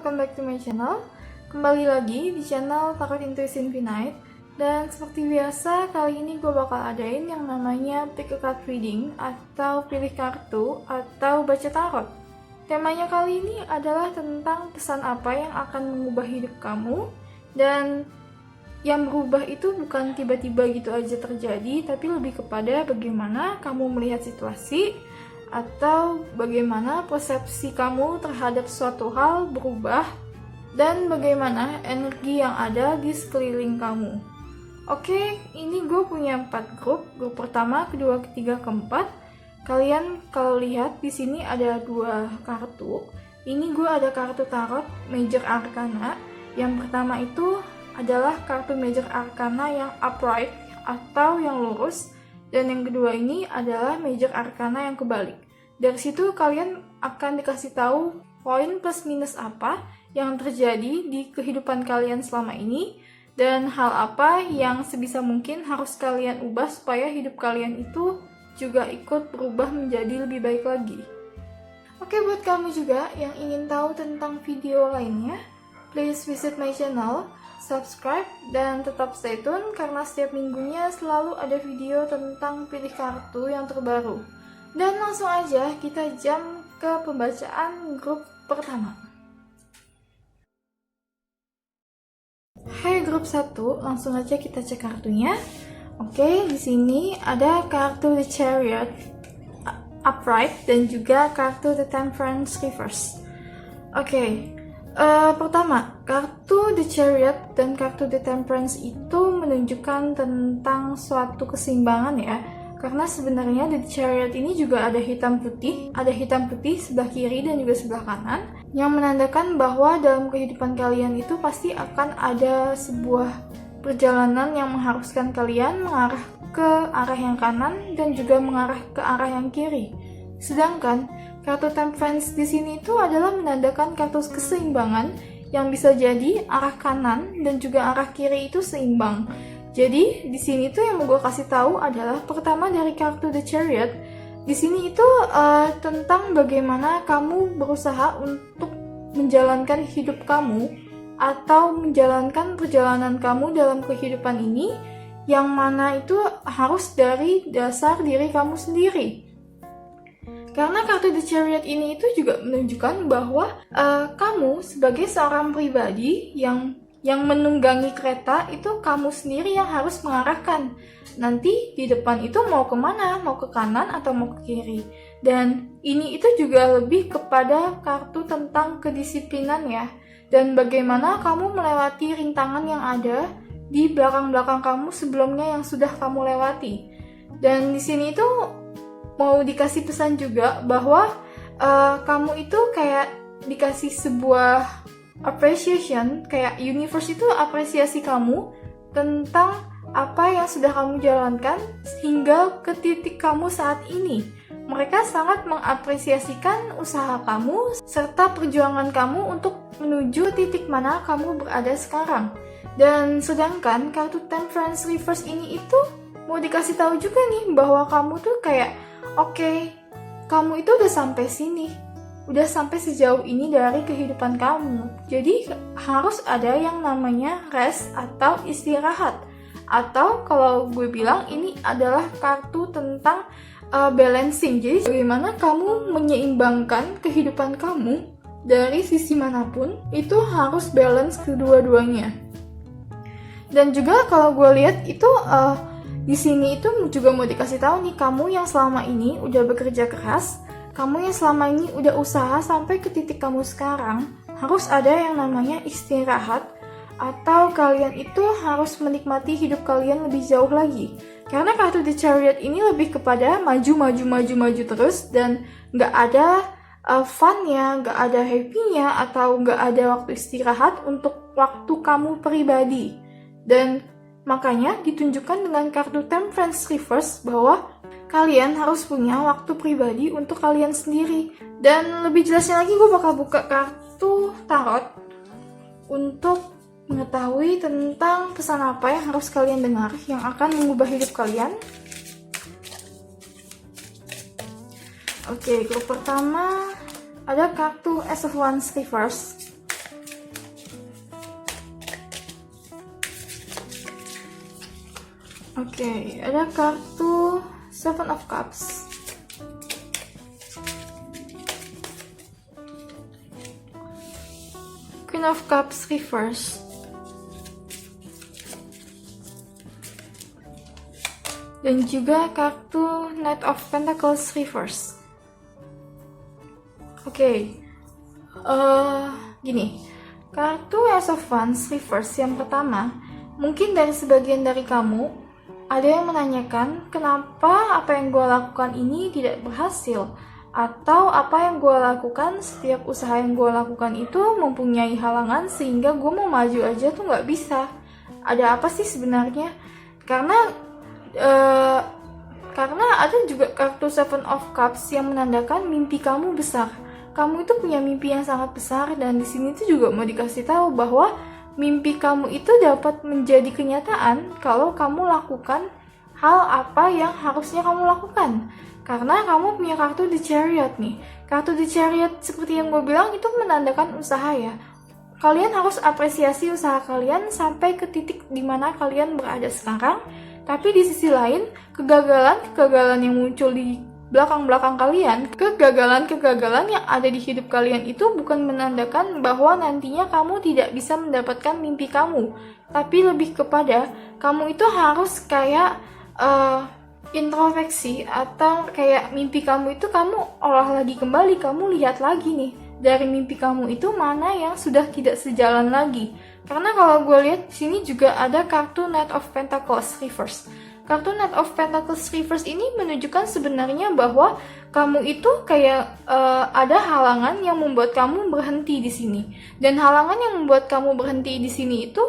welcome back to my channel. Kembali lagi di channel Tarot Intuition Infinite. Dan seperti biasa, kali ini gue bakal adain yang namanya pick a card reading atau pilih kartu atau baca tarot. Temanya kali ini adalah tentang pesan apa yang akan mengubah hidup kamu. Dan yang berubah itu bukan tiba-tiba gitu aja terjadi, tapi lebih kepada bagaimana kamu melihat situasi atau bagaimana persepsi kamu terhadap suatu hal berubah dan bagaimana energi yang ada di sekeliling kamu. Oke, ini gue punya 4 grup. Grup pertama, kedua, ketiga, keempat. Kalian kalau lihat di sini ada 2 kartu. Ini gue ada kartu tarot Major Arcana. Yang pertama itu adalah kartu Major Arcana yang upright atau yang lurus. Dan yang kedua ini adalah Major Arcana yang kebalik. Dari situ kalian akan dikasih tahu poin plus minus apa yang terjadi di kehidupan kalian selama ini dan hal apa yang sebisa mungkin harus kalian ubah supaya hidup kalian itu juga ikut berubah menjadi lebih baik lagi. Oke, buat kamu juga yang ingin tahu tentang video lainnya, please visit my channel, subscribe, dan tetap stay tune karena setiap minggunya selalu ada video tentang pilih kartu yang terbaru. Dan langsung aja kita jump ke pembacaan grup pertama. Hai grup 1, langsung aja kita cek kartunya. Oke, di sini ada kartu The Chariot upright dan juga kartu The Temperance reverse. Oke. Pertama, kartu The Chariot dan kartu The Temperance itu menunjukkan tentang suatu keseimbangan ya. Karena sebenarnya The Chariot ini juga ada hitam putih sebelah kiri dan juga sebelah kanan, yang menandakan bahwa dalam kehidupan kalian itu pasti akan ada sebuah perjalanan yang mengharuskan kalian mengarah ke arah yang kanan dan juga mengarah ke arah yang kiri. Sedangkan kartu Temperance di sini itu adalah menandakan kartu keseimbangan yang bisa jadi arah kanan dan juga arah kiri itu seimbang. Jadi di sini tuh yang mau gue kasih tahu adalah pertama dari kartu The Chariot. Di sini itu tentang bagaimana kamu berusaha untuk menjalankan hidup kamu atau menjalankan perjalanan kamu dalam kehidupan ini, yang mana itu harus dari dasar diri kamu sendiri. Karena kartu The Chariot ini itu juga menunjukkan bahwa kamu sebagai seorang pribadi yang menunggangi kereta itu kamu sendiri yang harus mengarahkan. Nanti di depan itu mau kemana, mau ke kanan atau mau ke kiri. Dan ini itu juga lebih kepada kartu tentang kedisiplinan ya. Dan bagaimana kamu melewati rintangan yang ada di belakang-belakang kamu sebelumnya yang sudah kamu lewati. Dan di sini itu mau dikasih pesan juga bahwa kamu itu kayak dikasih sebuah appreciation, kayak universe itu apresiasi kamu tentang apa yang sudah kamu jalankan hingga ke titik kamu saat ini. Mereka sangat mengapresiasikan usaha kamu serta perjuangan kamu untuk menuju titik mana kamu berada sekarang. Dan sedangkan kartu Temperance reverse ini itu mau dikasih tahu juga nih bahwa kamu tuh kayak oke, kamu itu udah sampai sini. Udah sampai sejauh ini dari kehidupan kamu. Jadi harus ada yang namanya rest atau istirahat. Atau kalau gue bilang ini adalah kartu tentang balancing. Jadi bagaimana kamu menyeimbangkan kehidupan kamu dari sisi manapun, itu harus balance kedua-duanya. Dan juga kalau gue lihat itu di sini itu juga mau dikasih tahu nih, kamu yang selama ini udah bekerja keras, kamu yang selama ini udah usaha sampai ke titik kamu sekarang, harus ada yang namanya istirahat, atau kalian itu harus menikmati hidup kalian lebih jauh lagi. Karena kartu The Chariot ini lebih kepada maju terus, dan nggak ada fun-nya, nggak ada happy-nya, atau nggak ada waktu istirahat untuk waktu kamu pribadi. Dan makanya ditunjukkan dengan kartu Temperance reverse bahwa kalian harus punya waktu pribadi untuk kalian sendiri. Dan lebih jelasnya lagi gue bakal buka kartu tarot untuk mengetahui tentang pesan apa yang harus kalian dengar yang akan mengubah hidup kalian. Oke, grup pertama ada kartu Ace of Wands reverse. Oke, ada kartu Seven of Cups. Queen of Cups reverse. Dan juga kartu Knight of Pentacles reverse. Oke. Gini. Kartu Ace of Wands reverse yang pertama, mungkin dari sebagian dari kamu ada yang menanyakan kenapa apa yang gue lakukan ini tidak berhasil, atau apa yang gue lakukan, setiap usaha yang gue lakukan itu mempunyai halangan sehingga gue mau maju aja tuh nggak bisa. Ada apa sih sebenarnya? Karena ada juga kartu Seven of Cups yang menandakan mimpi kamu besar. Kamu itu punya mimpi yang sangat besar, dan di sini tuh juga mau dikasih tahu bahwa mimpi kamu itu dapat menjadi kenyataan kalau kamu lakukan hal apa yang harusnya kamu lakukan. Karena kamu punya kartu The Chariot nih. Kartu The Chariot seperti yang gue bilang itu menandakan usaha ya. Kalian harus apresiasi usaha kalian sampai ke titik dimana kalian berada sekarang. Tapi di sisi lain, kegagalan yang muncul di belakang-belakang kalian, kegagalan yang ada di hidup kalian itu bukan menandakan bahwa nantinya kamu tidak bisa mendapatkan mimpi kamu, tapi lebih kepada kamu itu harus kayak introspeksi, atau kayak mimpi kamu itu kamu olah lagi kembali, kamu lihat lagi nih dari mimpi kamu itu mana yang sudah tidak sejalan lagi. Karena kalau gue lihat di sini juga ada kartu Knight of Pentacles reverse. Kartu Knight of Pentacles reverse ini menunjukkan sebenarnya bahwa kamu itu kayak ada halangan yang membuat kamu berhenti di sini. Dan halangan yang membuat kamu berhenti di sini itu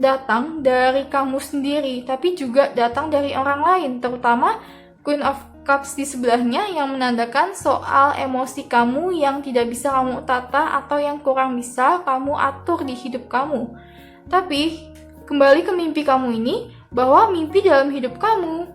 datang dari kamu sendiri, tapi juga datang dari orang lain, terutama Queen of Cups di sebelahnya yang menandakan soal emosi kamu yang tidak bisa kamu tata atau yang kurang bisa kamu atur di hidup kamu. Tapi kembali ke mimpi kamu ini, bahwa mimpi dalam hidup kamu,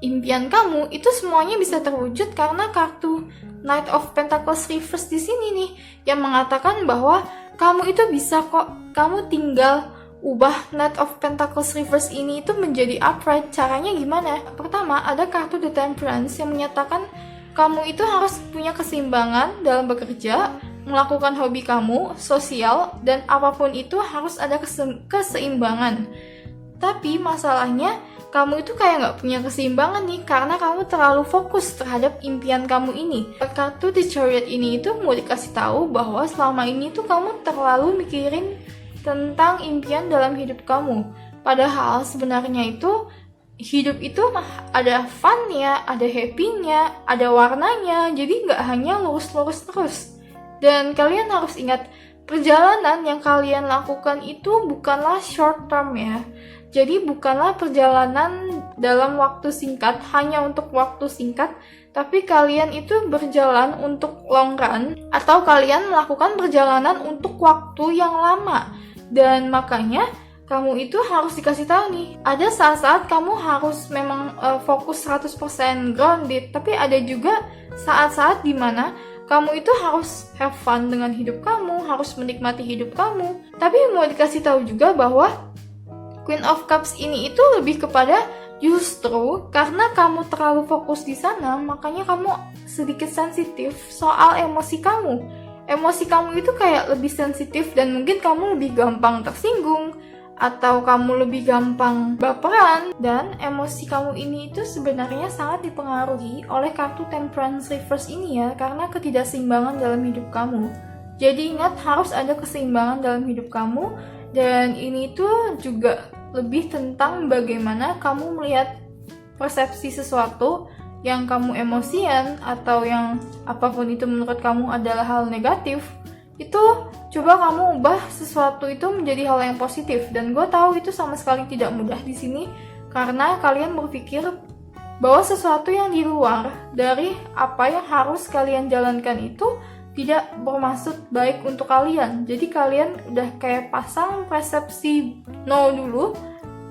impian kamu itu semuanya bisa terwujud karena kartu Knight of Pentacles reverse di sini nih yang mengatakan bahwa kamu itu bisa kok. Kamu tinggal ubah Knight of Pentacles reverse ini itu menjadi upright. Caranya gimana? Pertama, ada kartu The Temperance yang menyatakan kamu itu harus punya keseimbangan dalam bekerja, melakukan hobi kamu, sosial, dan apapun itu harus ada keseimbangan. Tapi masalahnya kamu itu kayak nggak punya keseimbangan nih karena kamu terlalu fokus terhadap impian kamu ini. Kartu The Chariot ini itu mau dikasih tahu bahwa selama ini tuh kamu terlalu mikirin tentang impian dalam hidup kamu. Padahal sebenarnya itu hidup itu ada fun-nya, ada happy-nya, ada warnanya. Jadi nggak hanya lurus-lurus terus. Dan kalian harus ingat, perjalanan yang kalian lakukan itu bukanlah short term ya. Jadi bukanlah perjalanan dalam waktu singkat, hanya untuk waktu singkat, tapi kalian itu berjalan untuk long run, atau kalian melakukan perjalanan untuk waktu yang lama. Dan makanya kamu itu harus dikasih tahu nih, ada saat-saat kamu harus memang fokus 100% grounded, tapi ada juga saat-saat dimana kamu itu harus have fun dengan hidup kamu, harus menikmati hidup kamu. Tapi mau dikasih tahu juga bahwa Queen of Cups ini itu lebih kepada justru karena kamu terlalu fokus di sana, makanya kamu sedikit sensitif soal emosi kamu. Emosi kamu itu kayak lebih sensitif dan mungkin kamu lebih gampang tersinggung atau kamu lebih gampang baperan, dan emosi kamu ini itu sebenarnya sangat dipengaruhi oleh kartu Temperance reverse ini ya, karena ketidakseimbangan dalam hidup kamu. Jadi ingat, harus ada keseimbangan dalam hidup kamu, dan ini tuh juga lebih tentang bagaimana kamu melihat persepsi sesuatu yang kamu emosian atau yang apapun itu menurut kamu adalah hal negatif. Itu coba kamu ubah sesuatu itu menjadi hal yang positif. Dan gue tahu itu sama sekali tidak mudah di sini karena kalian berpikir bahwa sesuatu yang di luar dari apa yang harus kalian jalankan itu tidak bermaksud baik untuk kalian. Jadi kalian udah kayak pasang persepsi no dulu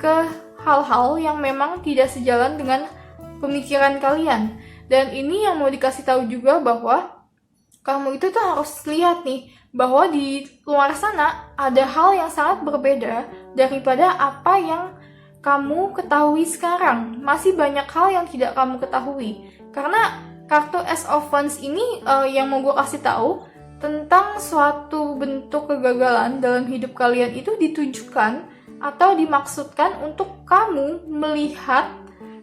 ke hal-hal yang memang tidak sejalan dengan pemikiran kalian. Dan ini yang mau dikasih tahu juga bahwa kamu itu tuh harus lihat nih bahwa di luar sana ada hal yang sangat berbeda daripada apa yang kamu ketahui sekarang. Masih banyak hal yang tidak kamu ketahui. Karena kartu Ace of Wands ini yang mau gue kasih tahu tentang suatu bentuk kegagalan dalam hidup kalian itu ditujukan atau dimaksudkan untuk kamu melihat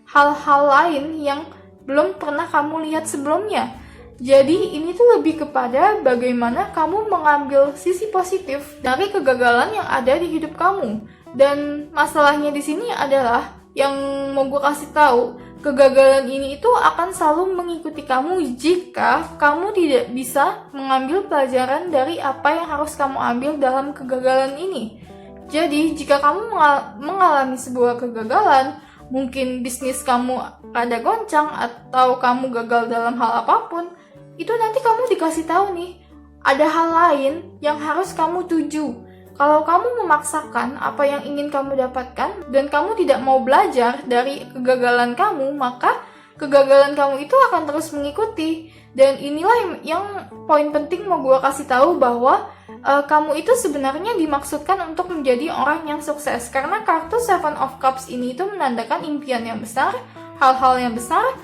hal-hal lain yang belum pernah kamu lihat sebelumnya. Jadi ini tuh lebih kepada bagaimana kamu mengambil sisi positif dari kegagalan yang ada di hidup kamu. Dan masalahnya di sini adalah yang mau gue kasih tahu, kegagalan ini itu akan selalu mengikuti kamu jika kamu tidak bisa mengambil pelajaran dari apa yang harus kamu ambil dalam kegagalan ini. Jadi jika kamu mengalami sebuah kegagalan, mungkin bisnis kamu ada goncang atau kamu gagal dalam hal apapun, itu nanti kamu dikasih tahu nih, ada hal lain yang harus kamu tuju. Kalau kamu memaksakan apa yang ingin kamu dapatkan dan kamu tidak mau belajar dari kegagalan kamu, maka kegagalan kamu itu akan terus mengikuti. Dan inilah yang poin penting mau gue kasih tahu, bahwa kamu itu sebenarnya dimaksudkan untuk menjadi orang yang sukses. Karena kartu Seven of Cups ini itu menandakan impian yang besar, hal-hal yang besar,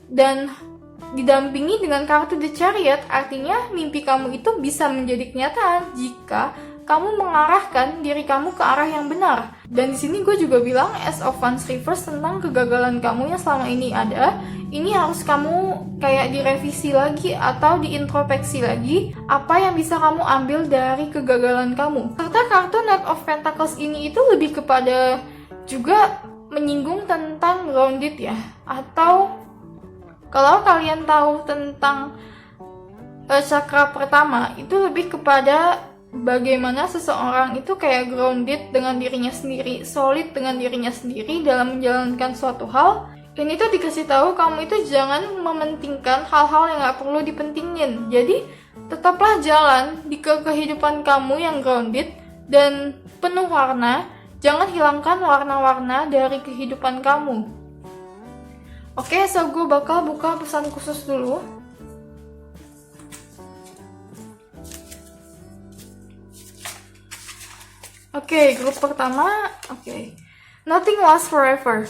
dan didampingi dengan kartu The Chariot, artinya mimpi kamu itu bisa menjadi kenyataan jika kamu mengarahkan diri kamu ke arah yang benar. Dan di sini gue juga bilang Ace of Wands reverse tentang kegagalan kamu yang selama ini ada. Ini harus kamu kayak direvisi lagi atau diintrospeksi lagi apa yang bisa kamu ambil dari kegagalan kamu. Serta kartu Knight of Pentacles ini itu lebih kepada juga menyinggung tentang grounded ya, atau kalau kalian tahu tentang chakra pertama, itu lebih kepada bagaimana seseorang itu kayak grounded dengan dirinya sendiri, solid dengan dirinya sendiri dalam menjalankan suatu hal. Dan itu dikasih tahu kamu itu jangan mementingkan hal-hal yang gak perlu dipentingin. Jadi tetaplah jalan di kehidupan kamu yang grounded dan penuh warna. Jangan hilangkan warna-warna dari kehidupan kamu. Oke, so gue bakal buka pesan khusus dulu. Oke, grup pertama. Oke. Nothing lasts forever.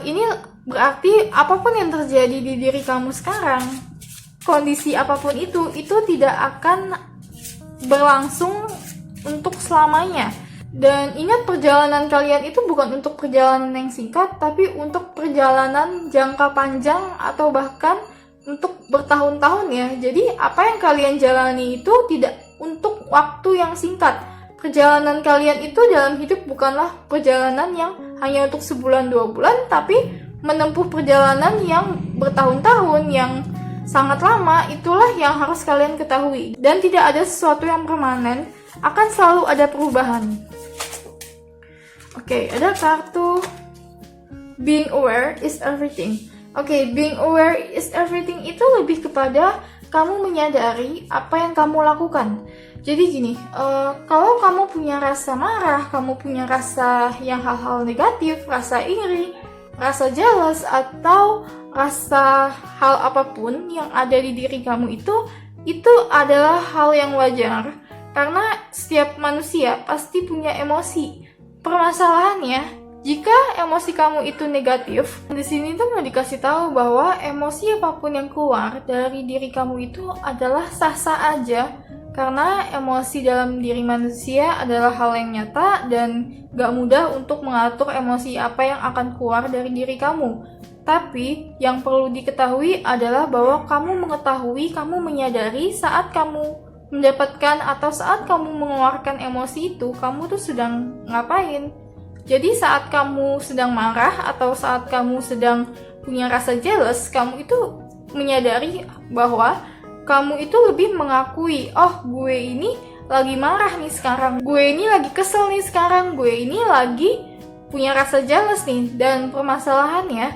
Ini berarti apapun yang terjadi di diri kamu sekarang, kondisi apapun itu tidak akan berlangsung untuk selamanya. Dan ingat, perjalanan kalian itu bukan untuk perjalanan yang singkat, tapi untuk perjalanan jangka panjang atau bahkan untuk bertahun-tahun ya. Jadi apa yang kalian jalani itu tidak untuk waktu yang singkat. Perjalanan kalian itu dalam hidup bukanlah perjalanan yang hanya untuk sebulan 2 bulan, tapi menempuh perjalanan yang bertahun-tahun, yang sangat lama. Itulah yang harus kalian ketahui. Dan tidak ada sesuatu yang permanen, akan selalu ada perubahan. Oke, ada kartu Being Aware is Everything. Oke, Being Aware is Everything itu lebih kepada kamu menyadari apa yang kamu lakukan. Jadi gini, kalau kamu punya rasa marah, kamu punya rasa yang hal-hal negatif, rasa iri, rasa jealous, atau rasa hal apapun yang ada di diri kamu itu adalah hal yang wajar. Karena setiap manusia pasti punya emosi. Permasalahannya, jika emosi kamu itu negatif, di sini tuh mau dikasih tahu bahwa emosi apapun yang keluar dari diri kamu itu adalah sah-sah aja. Karena emosi dalam diri manusia adalah hal yang nyata dan gak mudah untuk mengatur emosi apa yang akan keluar dari diri kamu. Tapi yang perlu diketahui adalah bahwa kamu mengetahui, kamu menyadari saat kamu mendapatkan atau saat kamu mengeluarkan emosi itu, kamu tuh sedang ngapain. Jadi saat kamu sedang marah atau saat kamu sedang punya rasa jealous, kamu itu menyadari bahwa kamu itu lebih mengakui, oh gue ini lagi marah nih sekarang, gue ini lagi kesel nih sekarang, gue ini lagi punya rasa jealous nih. Dan permasalahannya,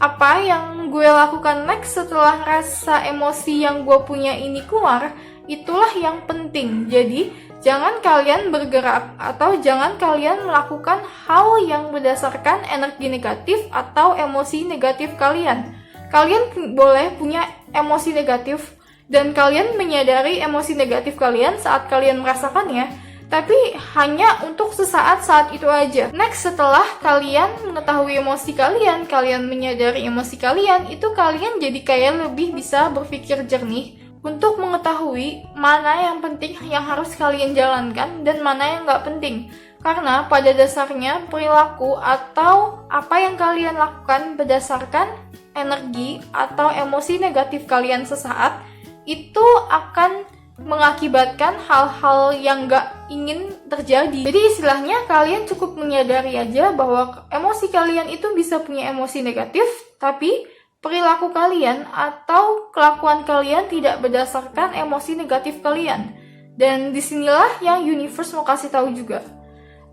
apa yang gue lakukan next setelah rasa emosi yang gue punya ini keluar, itulah yang penting. Jadi jangan kalian bergerak atau jangan kalian melakukan hal yang berdasarkan energi negatif atau emosi negatif kalian. Kalian boleh punya emosi negatif dan kalian menyadari emosi negatif kalian saat kalian merasakannya. tapi hanya untuk sesaat saat itu aja. Next, setelah kalian mengetahui emosi kalian, kalian menyadari emosi kalian, itu kalian jadi kayak lebih bisa berpikir jernih untuk mengetahui mana yang penting yang harus kalian jalankan dan mana yang nggak penting. Karena pada dasarnya perilaku atau apa yang kalian lakukan berdasarkan energi atau emosi negatif kalian sesaat itu akan mengakibatkan hal-hal yang gak ingin terjadi. Jadi istilahnya kalian cukup menyadari aja bahwa emosi kalian itu bisa punya emosi negatif, tapi perilaku kalian atau kelakuan kalian tidak berdasarkan emosi negatif kalian. Dan disinilah yang universe mau kasih tahu juga.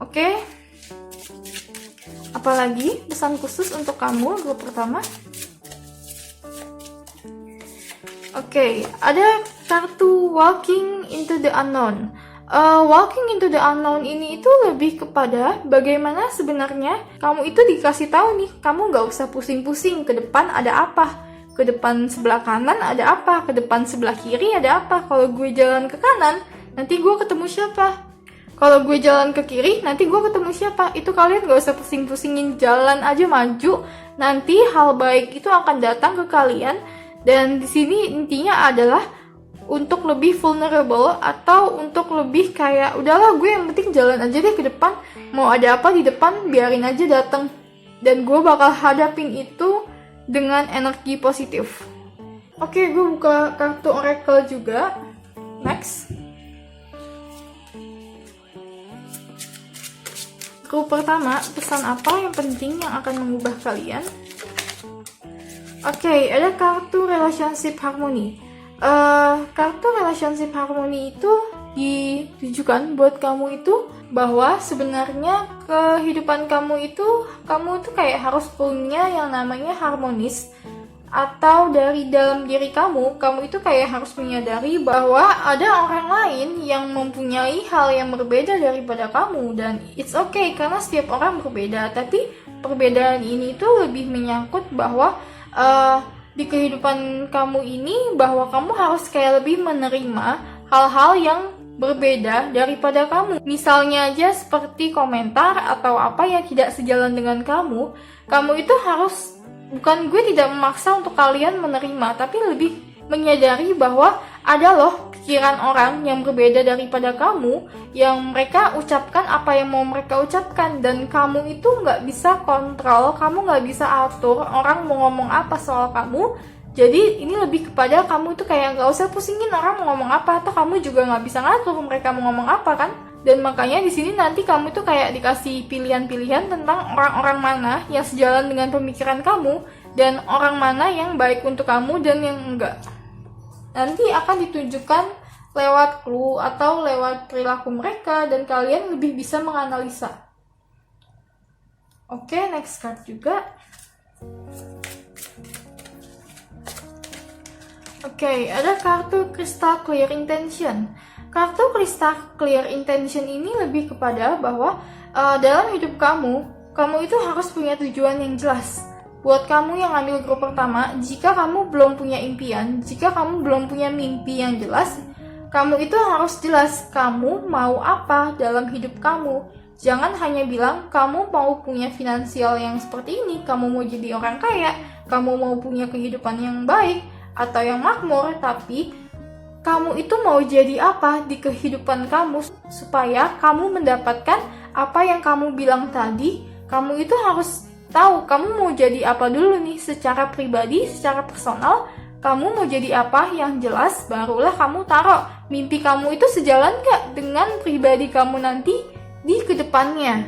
Oke? Apalagi pesan khusus untuk kamu grup pertama? Oke, ada kartu Walking into the Unknown. Walking into the Unknown ini itu lebih kepada bagaimana sebenarnya kamu itu dikasih tahu nih, kamu gak usah pusing-pusing ke depan ada apa, ke depan sebelah kanan ada apa, ke depan sebelah kiri ada apa. Kalau gue jalan ke kanan, nanti gue ketemu siapa? Kalau gue jalan ke kiri, nanti gue ketemu siapa? Itu kalian gak usah pusing-pusingin, jalan aja maju. Nanti hal baik itu akan datang ke kalian. Dan di sini intinya adalah untuk lebih vulnerable atau untuk lebih kayak udahlah gue yang penting jalan aja deh ke depan, mau ada apa di depan biarin aja datang, dan gue bakal hadapin itu dengan energi positif. Oke, gue buka kartu oracle juga. Next, grup pertama, pesan apa yang penting yang akan mengubah kalian? Oke, ada kartu relationship harmony. Kartu relationship harmony itu ditujukan buat kamu itu bahwa sebenarnya kehidupan kamu itu kayak harus punya yang namanya harmonis, atau dari dalam diri kamu itu kayak harus menyadari bahwa ada orang lain yang mempunyai hal yang berbeda daripada kamu, dan it's okay karena setiap orang berbeda, tapi perbedaan ini tuh lebih menyangkut bahwa di kehidupan kamu ini bahwa kamu harus kayak lebih menerima hal-hal yang berbeda daripada kamu. Misalnya aja seperti komentar atau apa yang tidak sejalan dengan kamu itu harus, bukan gue tidak memaksa untuk kalian menerima, tapi lebih menyadari bahwa ada loh pikiran orang yang berbeda daripada kamu, yang mereka ucapkan apa yang mau mereka ucapkan, dan kamu itu nggak bisa kontrol, kamu nggak bisa atur orang mau ngomong apa soal kamu. Jadi ini lebih kepada kamu itu kayak nggak usah pusingin orang mau ngomong apa, atau kamu juga nggak bisa ngatur mereka mau ngomong apa kan. Dan makanya di sini nanti kamu itu kayak dikasih pilihan-pilihan tentang orang-orang mana yang sejalan dengan pemikiran kamu, dan orang mana yang baik untuk kamu dan yang enggak. Nanti akan ditunjukkan lewat clue atau lewat perilaku mereka, dan kalian lebih bisa menganalisa. Oke, next card juga. Oke, ada kartu Crystal Clear Intention. Kartu Crystal Clear Intention ini lebih kepada bahwa dalam hidup kamu itu harus punya tujuan yang jelas. Buat kamu yang ambil grup pertama, jika kamu belum punya impian, jika kamu belum punya mimpi yang jelas, kamu itu harus jelas kamu mau apa dalam hidup kamu. Jangan hanya bilang kamu mau punya finansial yang seperti ini, kamu mau jadi orang kaya, kamu mau punya kehidupan yang baik atau yang makmur, tapi kamu itu mau jadi apa di kehidupan kamu supaya kamu mendapatkan apa yang kamu bilang tadi. Kamu itu harus tahu kamu mau jadi apa dulu nih secara pribadi, secara personal. Kamu mau jadi apa yang jelas, barulah kamu taruh mimpi kamu itu sejalan gak dengan pribadi kamu nanti di kedepannya.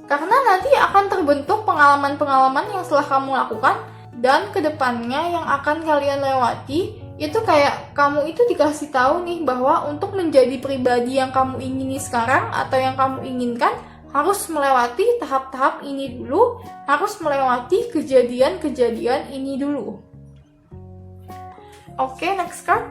Karena nanti akan terbentuk pengalaman-pengalaman yang setelah kamu lakukan, dan kedepannya yang akan kalian lewati itu kayak kamu itu dikasih tahu nih bahwa untuk menjadi pribadi yang kamu ingini sekarang atau yang kamu inginkan, harus melewati tahap-tahap ini dulu, harus melewati kejadian-kejadian ini dulu. Oke, next card.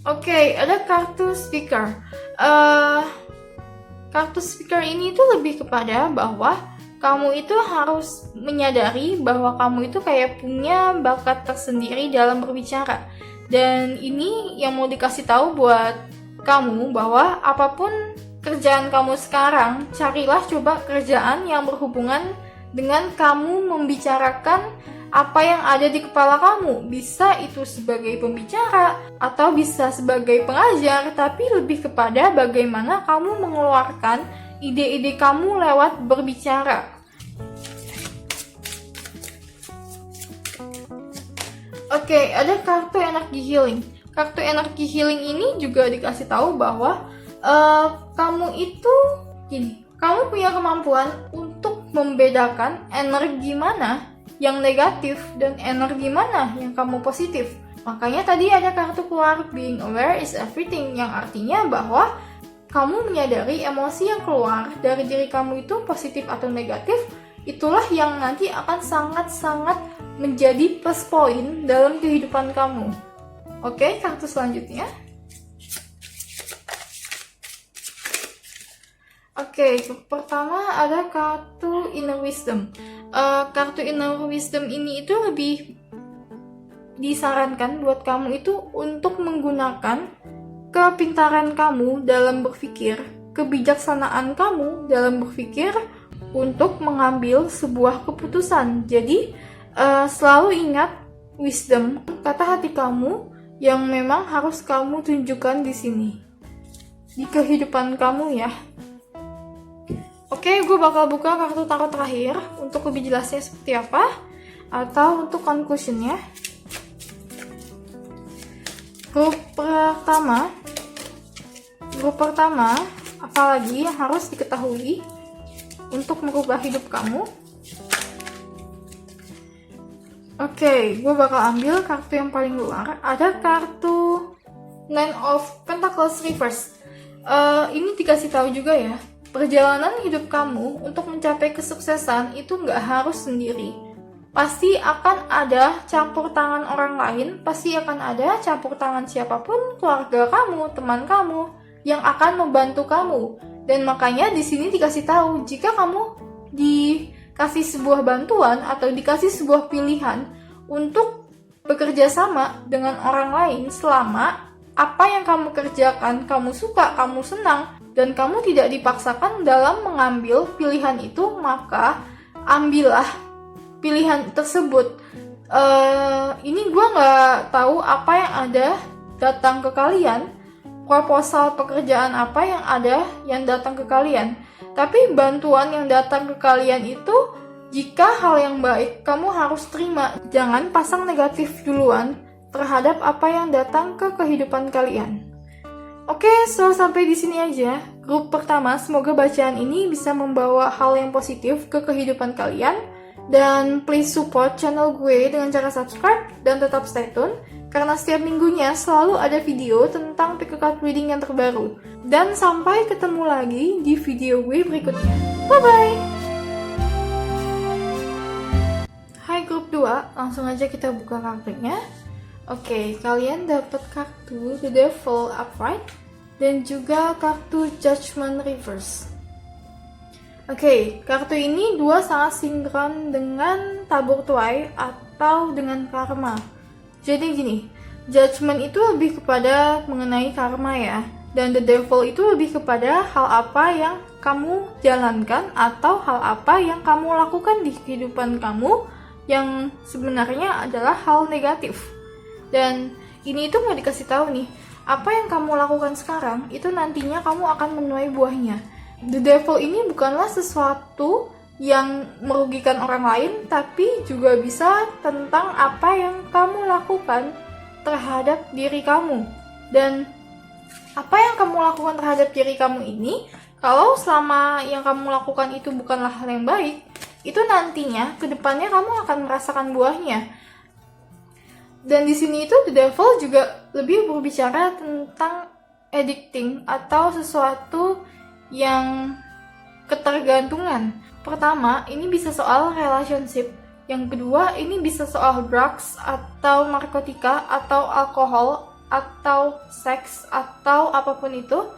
Oke, ada kartu speaker. Kartu speaker ini tuh lebih kepada bahwa kamu itu harus menyadari bahwa kamu itu kayak punya bakat tersendiri dalam berbicara. Dan ini yang mau dikasih tahu buat kamu bahwa apapun kerjaan kamu sekarang, carilah coba kerjaan yang berhubungan dengan kamu membicarakan apa yang ada di kepala kamu. Bisa itu sebagai pembicara atau bisa sebagai pengajar, tapi lebih kepada bagaimana kamu mengeluarkan ide-ide kamu lewat berbicara. Oke, ada kartu energi healing. Kartu energi healing ini juga dikasih tahu bahwa kamu itu gini, kamu punya kemampuan untuk membedakan energi mana yang negatif dan energi mana yang kamu positif. Makanya tadi ada kartu keluar being aware is everything, yang artinya bahwa kamu menyadari emosi yang keluar dari diri kamu itu positif atau negatif. Itulah yang nanti akan sangat-sangat menjadi plus point dalam kehidupan kamu. Oke, kartu selanjutnya. Oke, pertama ada kartu inner wisdom. Kartu inner wisdom ini itu lebih disarankan buat kamu itu untuk menggunakan kepintaran kamu dalam berpikir, kebijaksanaan kamu dalam berpikir untuk mengambil sebuah keputusan. Jadi selalu ingat wisdom, kata hati kamu yang memang harus kamu tunjukkan di sini di kehidupan kamu ya. Oke, gue bakal buka kartu tarot terakhir untuk lebih jelasnya seperti apa atau untuk conclusionnya. Grup pertama, apalagi yang harus diketahui untuk merubah hidup kamu. Oke, gue bakal ambil kartu yang paling luar. Ada kartu Nine of Pentacles Reverse. Ini dikasih tahu juga ya, perjalanan hidup kamu untuk mencapai kesuksesan itu nggak harus sendiri. Pasti akan ada campur tangan orang lain, pasti akan ada campur tangan siapapun, keluarga kamu, teman kamu, yang akan membantu kamu. Dan makanya di sini dikasih tahu, jika kamu dikasih sebuah bantuan atau dikasih sebuah pilihan untuk bekerja sama dengan orang lain, selama apa yang kamu kerjakan, kamu suka, kamu senang, dan kamu tidak dipaksakan dalam mengambil pilihan itu, maka ambillah pilihan tersebut. Ini gue nggak tahu apa yang ada datang ke kalian, proposal pekerjaan apa yang ada yang datang ke kalian. Tapi bantuan yang datang ke kalian itu, jika hal yang baik, kamu harus terima. Jangan pasang negatif duluan terhadap apa yang datang ke kehidupan kalian. Oke, so sampai di sini aja grup pertama. Semoga bacaan ini bisa membawa hal yang positif ke kehidupan kalian. Dan please support channel gue dengan cara subscribe dan tetap stay tune, karena setiap minggunya selalu ada video tentang pick a card reading yang terbaru. Dan sampai ketemu lagi di video gue berikutnya. Bye-bye! Hai grup 2, langsung aja kita buka kartunya. Oke, kalian dapat kartu The Devil Upright dan juga kartu Judgment Reverse. Oke, kartu ini dua sangat sinkron dengan tabur tuai atau dengan karma. Jadi gini, Judgment itu lebih kepada mengenai karma ya, dan The Devil itu lebih kepada hal apa yang kamu jalankan atau hal apa yang kamu lakukan di kehidupan kamu yang sebenarnya adalah hal negatif. Dan ini itu mau dikasih tahu nih, apa yang kamu lakukan sekarang itu nantinya kamu akan menuai buahnya. The Devil ini bukanlah sesuatu yang merugikan orang lain, tapi juga bisa tentang apa yang kamu lakukan terhadap diri kamu. Dan apa yang kamu lakukan terhadap diri kamu ini, kalau selama yang kamu lakukan itu bukanlah hal yang baik, itu nantinya kedepannya kamu akan merasakan buahnya. Dan di sini itu The Devil juga lebih berbicara tentang addicting atau sesuatu yang ketergantungan. Pertama, ini bisa soal relationship. Yang kedua, ini bisa soal drugs atau narkotika atau alkohol atau seks, atau apapun itu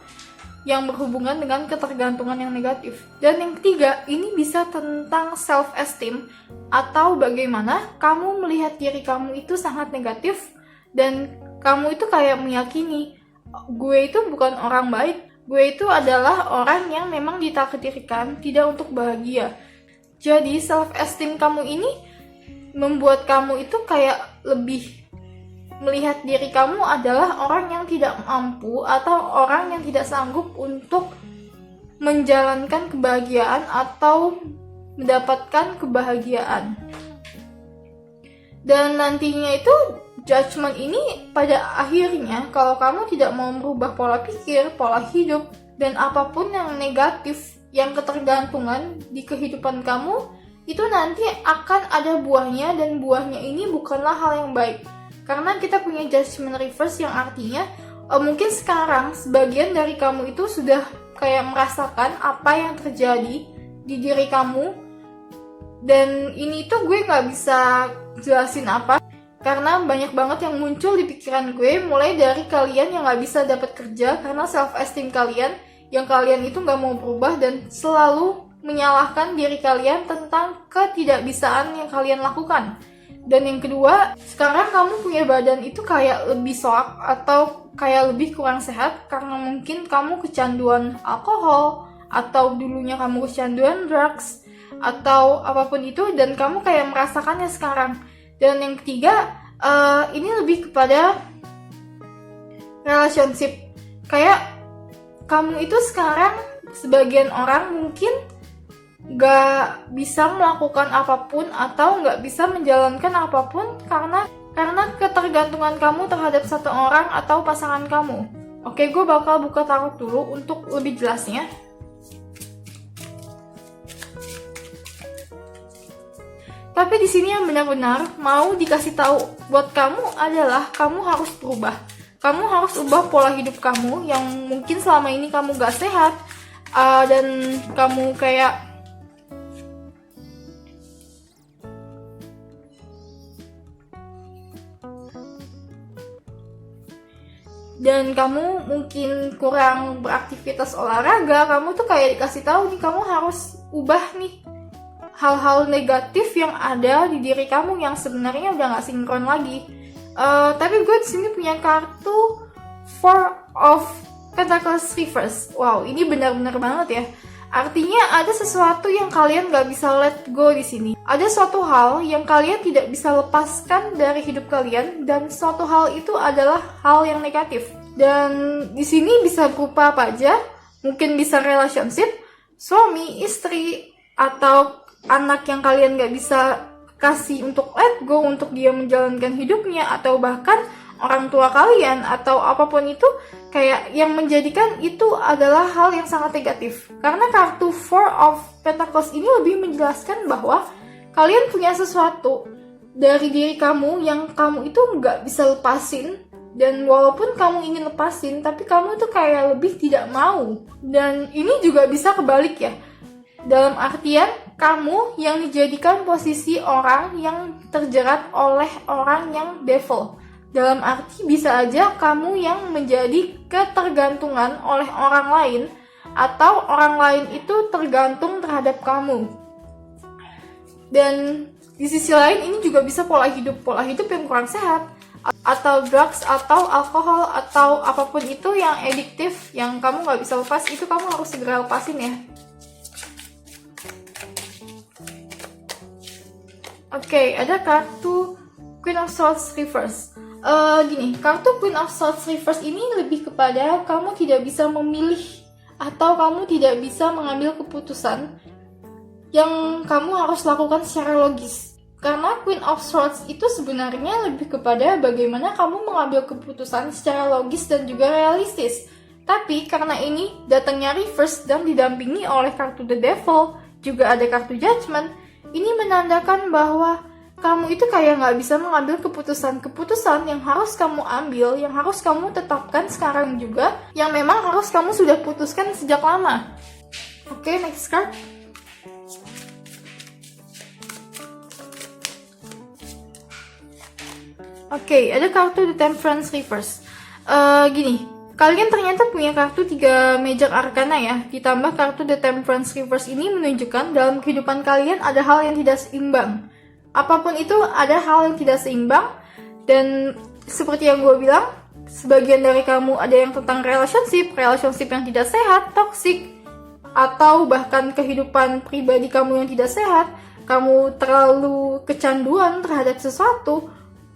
yang berhubungan dengan ketergantungan yang negatif. Dan yang ketiga, ini bisa tentang self-esteem, atau bagaimana kamu melihat diri kamu itu sangat negatif, dan kamu itu kayak meyakini, gue itu bukan orang baik, gue itu adalah orang yang memang ditakdirkan tidak untuk bahagia. Jadi self-esteem kamu ini membuat kamu itu kayak lebih melihat diri kamu adalah orang yang tidak mampu atau orang yang tidak sanggup untuk menjalankan kebahagiaan atau mendapatkan kebahagiaan. Dan nantinya itu judgment ini pada akhirnya kalau kamu tidak mau merubah pola pikir, pola hidup, dan apapun yang negatif, yang ketergantungan di kehidupan kamu, itu nanti akan ada buahnya, dan buahnya ini bukanlah hal yang baik. Karena kita punya judgment reverse yang artinya mungkin sekarang sebagian dari kamu itu sudah kayak merasakan apa yang terjadi di diri kamu, dan ini tuh gue gak bisa jelasin apa karena banyak banget yang muncul di pikiran gue, mulai dari kalian yang gak bisa dapat kerja karena self-esteem kalian yang kalian itu gak mau berubah dan selalu menyalahkan diri kalian tentang ketidakbisaan yang kalian lakukan. Dan yang kedua, sekarang kamu punya badan itu kayak lebih soak atau kayak lebih kurang sehat karena mungkin kamu kecanduan alkohol, atau dulunya kamu kecanduan drugs, atau apapun itu, dan kamu kayak merasakannya sekarang. Dan yang ketiga, ini lebih kepada relationship. Kayak kamu itu sekarang, sebagian orang mungkin gak bisa melakukan apapun atau gak bisa menjalankan apapun karena ketergantungan kamu terhadap satu orang atau pasangan kamu. Oke, gue bakal buka tarot dulu untuk lebih jelasnya. Tapi di sini yang benar-benar mau dikasih tahu buat kamu adalah kamu harus berubah. Kamu harus ubah pola hidup kamu yang mungkin selama ini kamu gak sehat, dan kamu kayak mungkin kurang beraktivitas olahraga. Kamu tuh kayak dikasih tahu nih, kamu harus ubah nih hal-hal negatif yang ada di diri kamu yang sebenarnya udah gak sinkron lagi. Tapi gue di sini punya kartu Four of Pentacles Reverse. Wow, ini benar-benar banget ya. Artinya ada sesuatu yang kalian gak bisa let go di sini. Ada suatu hal yang kalian tidak bisa lepaskan dari hidup kalian, dan suatu hal itu adalah hal yang negatif. Dan di sini bisa berupa apa aja? Mungkin bisa relationship, suami, istri, atau anak yang kalian gak bisa kasih untuk let go, untuk dia menjalankan hidupnya, atau bahkan orang tua kalian, atau apapun itu, kayak yang menjadikan itu adalah hal yang sangat negatif. Karena kartu Four of Pentacles ini lebih menjelaskan bahwa kalian punya sesuatu dari diri kamu yang kamu itu nggak bisa lepasin, dan walaupun kamu ingin lepasin, tapi kamu tuh kayak lebih tidak mau. Dan ini juga bisa kebalik ya, dalam artian kamu yang dijadikan posisi orang yang terjerat oleh orang yang devil. Dalam arti bisa aja kamu yang menjadi ketergantungan oleh orang lain, atau orang lain itu tergantung terhadap kamu. Dan di sisi lain ini juga bisa pola hidup yang kurang sehat, atau drugs, atau alkohol, atau apapun itu yang adiktif, yang kamu gak bisa lepas, itu kamu harus segera lepasin ya. Oke, ada kartu Queen of Swords Reverse. Kartu Queen of Swords Reverse ini lebih kepada kamu tidak bisa memilih, atau kamu tidak bisa mengambil keputusan yang kamu harus lakukan secara logis. Karena Queen of Swords itu sebenarnya lebih kepada bagaimana kamu mengambil keputusan secara logis dan juga realistis. Tapi karena ini datangnya reverse dan didampingi oleh kartu The Devil, juga ada kartu Judgment, ini menandakan bahwa kamu itu kayak gak bisa mengambil keputusan yang harus kamu ambil, yang harus kamu tetapkan sekarang juga, yang memang harus kamu sudah putuskan sejak lama. Oke, next card. Oke, ada kartu The Temperance Reverse. Gini, kalian ternyata punya kartu 3 Major Arcana ya, ditambah kartu The Temperance Reverse. Ini menunjukkan dalam kehidupan kalian ada hal yang tidak seimbang. Apapun itu, ada hal yang tidak seimbang. Dan seperti yang gue bilang, sebagian dari kamu ada yang tentang relationship yang tidak sehat, toxic, atau bahkan kehidupan pribadi kamu yang tidak sehat. Kamu terlalu kecanduan terhadap sesuatu,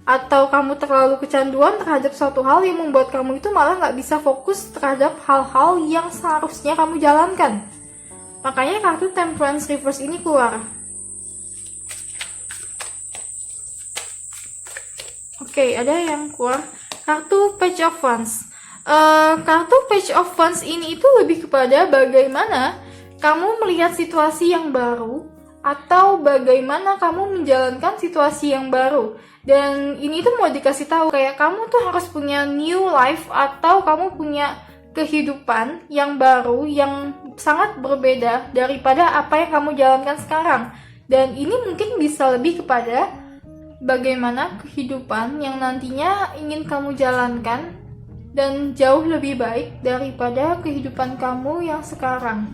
atau kamu terlalu kecanduan terhadap suatu hal yang membuat kamu itu malah nggak bisa fokus terhadap hal-hal yang seharusnya kamu jalankan. Makanya kartu Temperance Reverse ini keluar. Oke, ada yang keluar kartu Page of Wands. Kartu Page of Wands ini itu lebih kepada bagaimana kamu melihat situasi yang baru, atau bagaimana kamu menjalankan situasi yang baru. Dan ini tuh mau dikasih tahu kayak kamu tuh harus punya new life, atau kamu punya kehidupan yang baru yang sangat berbeda daripada apa yang kamu jalankan sekarang. Dan ini mungkin bisa lebih kepada bagaimana kehidupan yang nantinya ingin kamu jalankan dan jauh lebih baik daripada kehidupan kamu yang sekarang.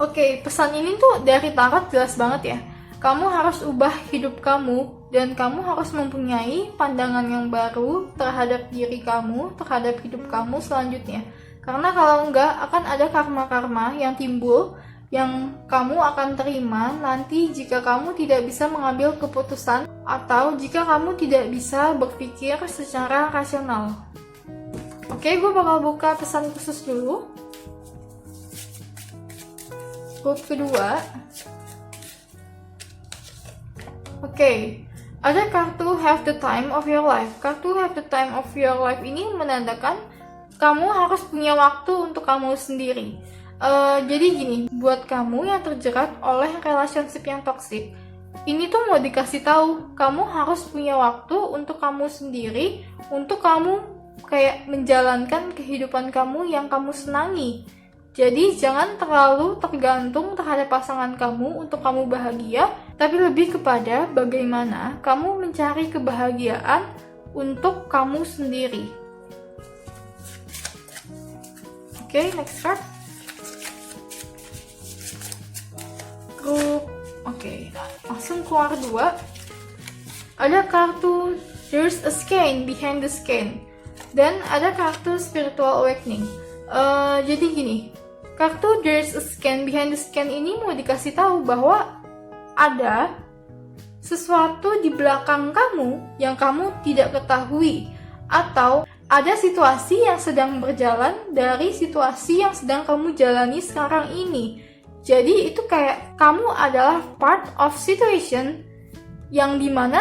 Oke, pesan ini tuh dari tarot jelas banget ya. Kamu harus ubah hidup kamu, dan kamu harus mempunyai pandangan yang baru terhadap diri kamu, terhadap hidup kamu selanjutnya. Karena kalau enggak, akan ada karma-karma yang timbul, yang kamu akan terima nanti jika kamu tidak bisa mengambil keputusan, atau jika kamu tidak bisa berpikir secara rasional. Oke, gue bakal buka pesan khusus dulu. Grup kedua. Oke, ada kartu Have the Time of Your Life. Kartu Have the Time of Your Life ini menandakan kamu harus punya waktu untuk kamu sendiri. Jadi gini, buat kamu yang terjerat oleh relationship yang toxic, ini tuh mau dikasih tahu, kamu harus punya waktu untuk kamu sendiri, untuk kamu kayak menjalankan kehidupan kamu yang kamu senangi. Jadi jangan terlalu tergantung terhadap pasangan kamu untuk kamu bahagia, tapi lebih kepada bagaimana kamu mencari kebahagiaan untuk kamu sendiri. Oke, next card. Grup, oke, langsung keluar 2. Ada kartu There's a Skein Behind the Skein, dan ada kartu Spiritual Awakening. Jadi gini, kartu There's a Skein Behind the Skein ini mau dikasih tahu bahwa ada sesuatu di belakang kamu yang kamu tidak ketahui, atau ada situasi yang sedang berjalan dari situasi yang sedang kamu jalani sekarang ini. Jadi itu kayak kamu adalah part of situation yang dimana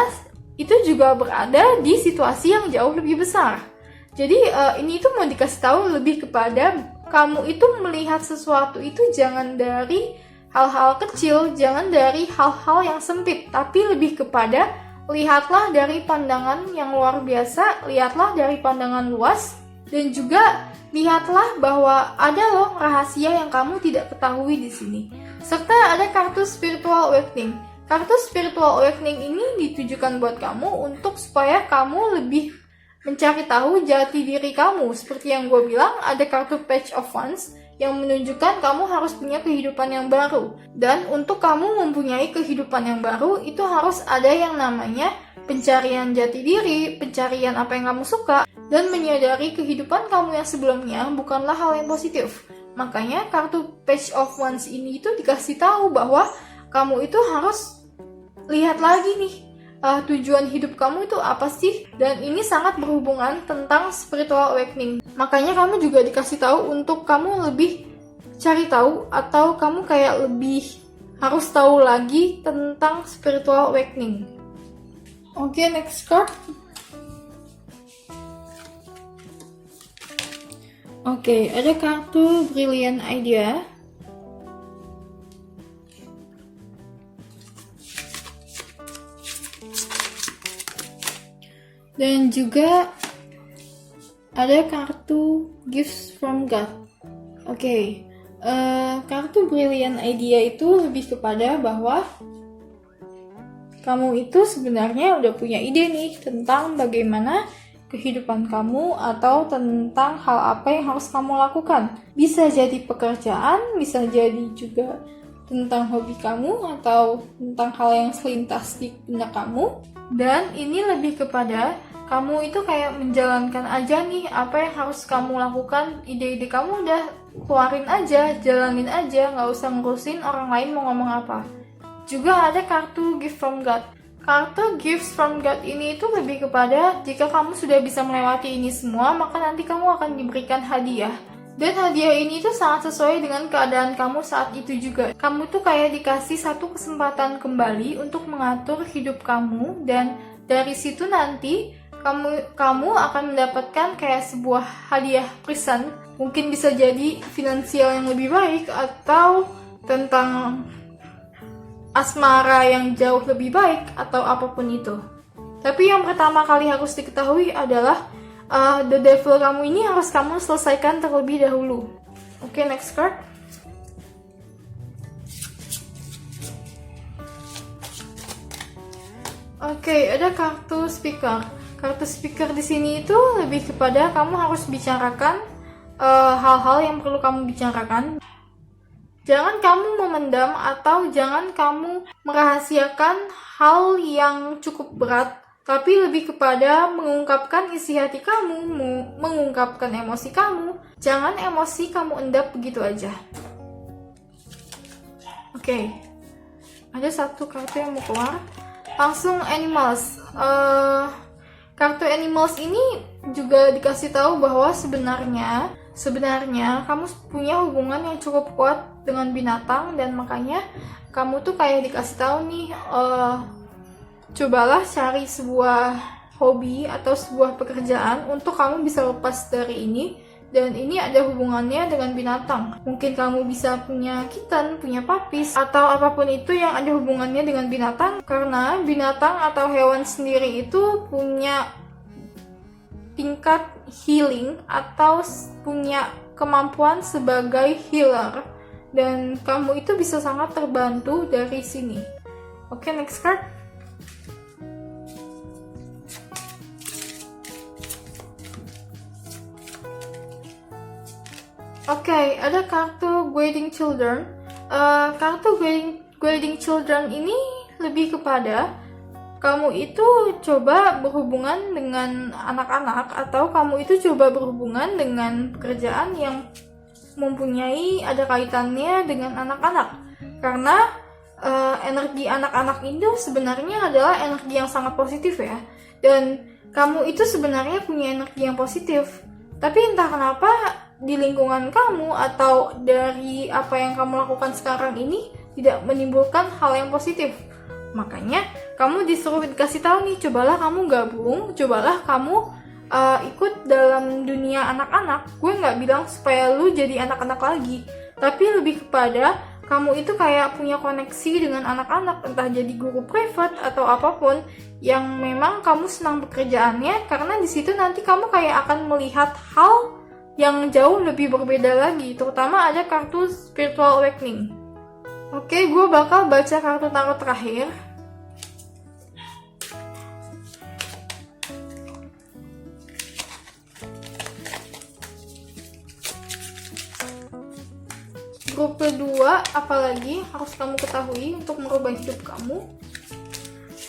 itu juga berada di situasi yang jauh lebih besar. Jadi ini tuh mau dikasih tahu lebih kepada kamu itu melihat sesuatu itu jangan dari hal-hal kecil, jangan dari hal-hal yang sempit, tapi lebih kepada lihatlah dari pandangan yang luar biasa, lihatlah dari pandangan luas, dan juga lihatlah bahwa ada loh rahasia yang kamu tidak ketahui di sini. Serta ada kartu Spiritual Awakening. Kartu Spiritual Awakening ini ditujukan buat kamu untuk supaya kamu lebih mencari tahu jati diri kamu. Seperti yang gue bilang, ada kartu Page of Wands yang menunjukkan kamu harus punya kehidupan yang baru. Dan untuk kamu mempunyai kehidupan yang baru, itu harus ada yang namanya pencarian jati diri, pencarian apa yang kamu suka, dan menyadari kehidupan kamu yang sebelumnya bukanlah hal yang positif. Makanya kartu Page of Wands ini itu dikasih tahu bahwa kamu itu harus lihat lagi nih, tujuan hidup kamu itu apa sih? Dan ini sangat berhubungan tentang Spiritual Awakening. Makanya kamu juga dikasih tahu untuk kamu lebih cari tahu, atau kamu kayak lebih harus tahu lagi tentang Spiritual Awakening. Oke, next card. Oke, ada kartu Brilliant Idea. Dan juga ada kartu Gifts from God. Oke, kartu Brilliant Idea itu lebih kepada bahwa kamu itu sebenarnya udah punya ide nih tentang bagaimana kehidupan kamu atau tentang hal apa yang harus kamu lakukan. Bisa jadi pekerjaan, bisa jadi juga tentang hobi kamu atau tentang hal yang selintas di benak kamu. Dan ini lebih kepada kamu itu kayak menjalankan aja nih apa yang harus kamu lakukan. Ide-ide kamu udah keluarin aja, jalanin aja, nggak usah ngurusin orang lain mau ngomong apa. Juga ada kartu Gift from God. Kartu Gifts from God ini itu lebih kepada jika kamu sudah bisa melewati ini semua, maka nanti kamu akan diberikan hadiah. Dan hadiah ini tuh sangat sesuai dengan keadaan kamu saat itu juga. Kamu tuh kayak dikasih satu kesempatan kembali untuk mengatur hidup kamu, dan dari situ nanti kamu akan mendapatkan kayak sebuah hadiah present. Mungkin bisa jadi finansial yang lebih baik atau tentang asmara yang jauh lebih baik atau apapun itu. Tapi yang pertama kali harus diketahui adalah the devil kamu ini harus kamu selesaikan terlebih dahulu. Oke, next card. Oke, ada kartu speaker. Kartu speaker di sini itu lebih kepada kamu harus bicarakan hal-hal yang perlu kamu bicarakan. Jangan kamu memendam atau jangan kamu merahasiakan hal yang cukup berat, tapi lebih kepada mengungkapkan isi hati kamu, mengungkapkan emosi kamu. Jangan emosi kamu endap begitu aja. Oke. Ada satu kartu yang mau keluar. Langsung animals. Kartu animals ini juga dikasih tahu bahwa sebenarnya kamu punya hubungan yang cukup kuat dengan binatang, dan makanya kamu tuh kayak dikasih tahu nih, cobalah cari sebuah hobi atau sebuah pekerjaan untuk kamu bisa lepas dari ini, dan ini ada hubungannya dengan binatang. Mungkin kamu bisa punya kitten, punya puppies, atau apapun itu yang ada hubungannya dengan binatang, karena binatang atau hewan sendiri itu punya tingkat healing atau punya kemampuan sebagai healer, dan kamu itu bisa sangat terbantu dari sini. Oke, next card. Oke, ada kartu Guiding Children. Kartu Guiding Children ini lebih kepada kamu itu coba berhubungan dengan anak-anak, atau kamu itu coba berhubungan dengan pekerjaan yang mempunyai ada kaitannya dengan anak-anak. Karena energi anak-anak itu sebenarnya adalah energi yang sangat positif ya. Dan kamu itu sebenarnya punya energi yang positif. Tapi entah kenapa di lingkungan kamu atau dari apa yang kamu lakukan sekarang ini tidak menimbulkan hal yang positif. Makanya kamu dikasih tahu nih, cobalah kamu gabung, cobalah kamu ikut dalam dunia anak-anak. Gue nggak bilang supaya lu jadi anak-anak lagi, tapi lebih kepada kamu itu kayak punya koneksi dengan anak-anak, entah jadi guru privat atau apapun yang memang kamu senang pekerjaannya, karena di situ nanti kamu kayak akan melihat hal yang jauh lebih berbeda lagi. Terutama ada kartu Spiritual Awakening. Oke, gue bakal baca kartu tarot terakhir. Grup kedua, apalagi harus kamu ketahui untuk merubah hidup kamu.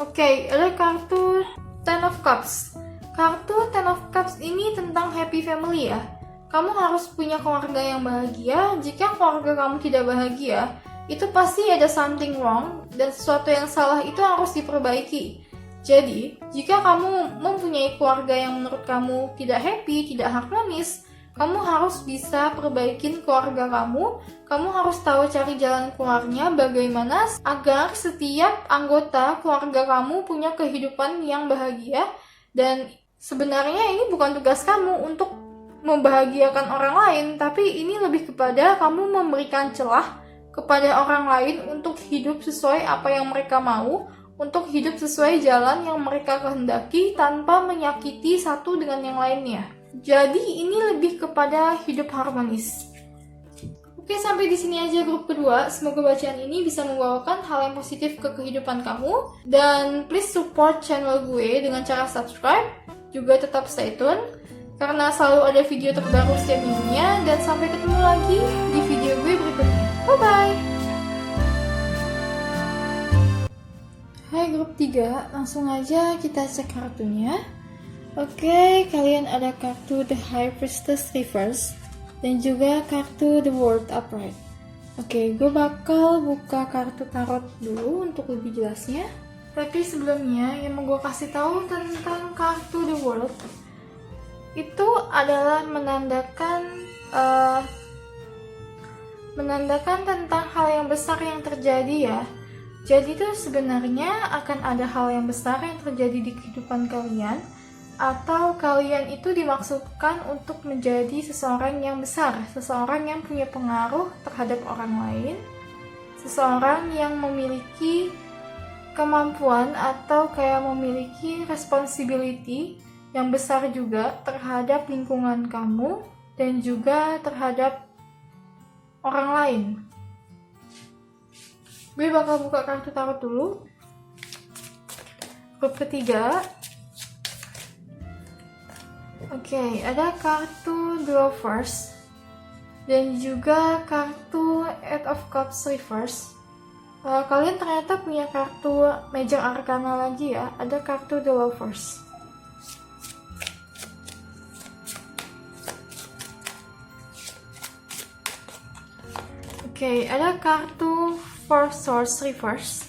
Oke, ada kartu Ten of Cups. Kartu Ten of Cups ini tentang happy family ya. Kamu harus punya keluarga yang bahagia. Jika keluarga kamu tidak bahagia, itu pasti ada something wrong, dan sesuatu yang salah itu harus diperbaiki. Jadi, jika kamu mempunyai keluarga yang menurut kamu tidak happy, tidak harmonis, kamu harus bisa perbaikin keluarga kamu. Kamu harus tahu cari jalan keluarnya bagaimana agar setiap anggota keluarga kamu punya kehidupan yang bahagia. Dan sebenarnya ini bukan tugas kamu untuk membahagiakan orang lain, tapi ini lebih kepada kamu memberikan celah kepada orang lain untuk hidup sesuai apa yang mereka mau, untuk hidup sesuai jalan yang mereka kehendaki tanpa menyakiti satu dengan yang lainnya. Jadi ini lebih kepada hidup harmonis. Oke, sampai di sini aja grup kedua. Semoga bacaan ini bisa membawakan hal yang positif ke kehidupan kamu. Dan please support channel gue dengan cara subscribe, juga tetap stay tune karena selalu ada video terbaru setiap minggunya, dan sampai ketemu lagi di video gue berikutnya. Bye bye. Hai grup 3, langsung aja kita cek kartunya. Oke, kalian ada kartu The High Priestess Reverse dan juga kartu The World Upright. Oke, gue bakal buka kartu tarot dulu untuk lebih jelasnya. Tapi sebelumnya yang mau gue kasih tahu tentang kartu The World itu adalah menandakan tentang hal yang besar yang terjadi ya. Jadi itu sebenarnya akan ada hal yang besar yang terjadi di kehidupan kalian, atau kalian itu dimaksudkan untuk menjadi seseorang yang besar, seseorang yang punya pengaruh terhadap orang lain, seseorang yang memiliki kemampuan atau kayak memiliki responsibility yang besar juga terhadap lingkungan kamu dan juga terhadap orang lain. Gue bakal buka kartu tarot dulu. Grup ketiga. Oke, ada kartu The Lovers dan juga kartu Eight of Cups Reverse. Kalian ternyata punya kartu Major Arcana lagi ya. Ada kartu The Lovers. Oke, ada kartu Four Swords Reverse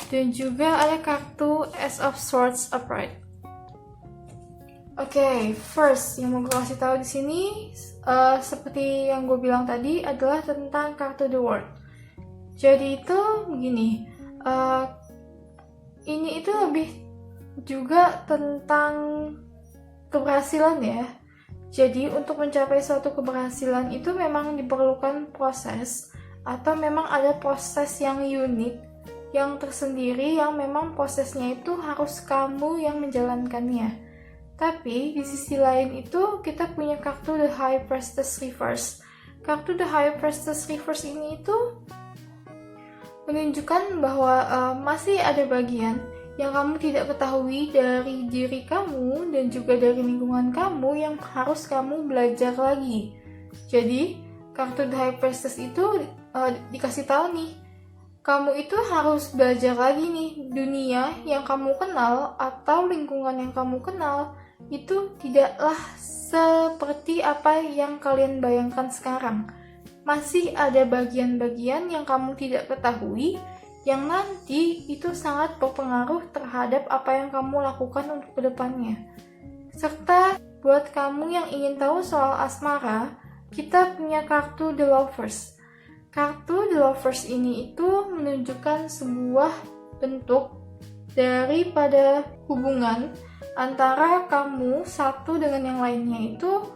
dan juga ada kartu Ace of Swords Upright. Oke, first yang mau gue kasih tahu di sini seperti yang gue bilang tadi adalah tentang kartu The World. Jadi itu begini, ini itu lebih juga tentang keberhasilan ya. Jadi untuk mencapai suatu keberhasilan itu memang diperlukan proses, atau memang ada proses yang unik, yang tersendiri, yang memang prosesnya itu harus kamu yang menjalankannya. Tapi di sisi lain itu kita punya kartu The High Priestess Reverse. Kartu The High Priestess Reverse ini itu menunjukkan bahwa masih ada bagian yang kamu tidak ketahui dari diri kamu dan juga dari lingkungan kamu yang harus kamu belajar lagi. Jadi, kartu The High Priestess itu dikasih tahu nih, kamu itu harus belajar lagi nih, dunia yang kamu kenal atau lingkungan yang kamu kenal itu tidaklah seperti apa yang kalian bayangkan sekarang. Masih ada bagian-bagian yang kamu tidak ketahui, yang nanti itu sangat berpengaruh terhadap apa yang kamu lakukan untuk kedepannya. Serta buat kamu yang ingin tahu soal asmara, kita punya kartu The Lovers. Kartu The Lovers ini itu menunjukkan sebuah bentuk daripada hubungan antara kamu satu dengan yang lainnya itu,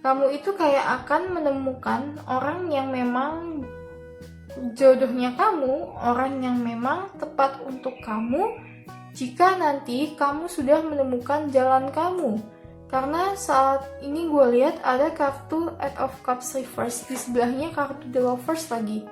kamu itu kayak akan menemukan orang yang memang jodohnya kamu, orang yang memang tepat untuk kamu jika nanti kamu sudah menemukan jalan kamu. Karena saat ini gue lihat ada kartu Eight of Cups Reverse, di sebelahnya kartu The Lovers lagi.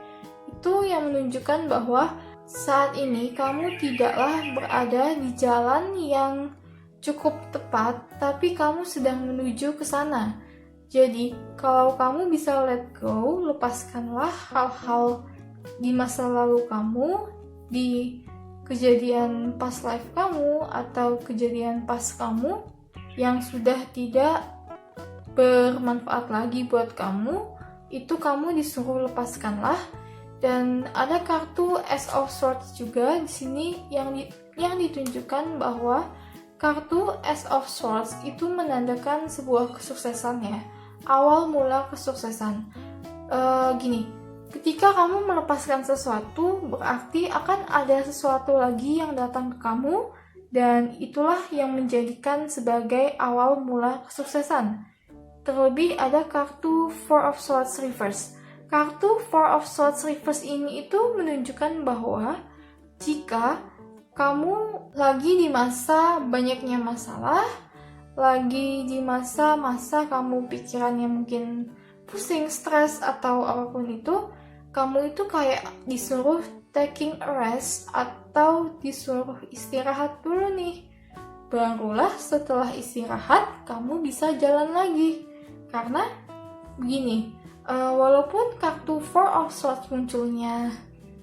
Itu yang menunjukkan bahwa saat ini kamu tidaklah berada di jalan yang cukup tepat, tapi kamu sedang menuju ke sana. Jadi, kalau kamu bisa let go, lepaskanlah hal-hal di masa lalu kamu, di kejadian past life kamu, atau kejadian past kamu yang sudah tidak bermanfaat lagi buat kamu, itu kamu disuruh lepaskanlah. Dan ada kartu Ace of Swords juga di sini yang ditunjukkan bahwa kartu Ace of Swords itu menandakan sebuah kesuksesan ya, awal mula kesuksesan. Gini, ketika kamu melepaskan sesuatu, berarti akan ada sesuatu lagi yang datang ke kamu, dan itulah yang menjadikan sebagai awal mula kesuksesan. Terlebih ada kartu Four of Swords Reverse. Kartu Four of Swords Reverse ini itu menunjukkan bahwa jika kamu lagi di masa banyaknya masalah, lagi di masa-masa kamu pikirannya mungkin pusing, stres, atau apapun itu, kamu itu kayak disuruh taking a rest atau disuruh istirahat dulu nih. Barulah setelah istirahat kamu bisa jalan lagi. Karena begini, walaupun kartu Four of Swords munculnya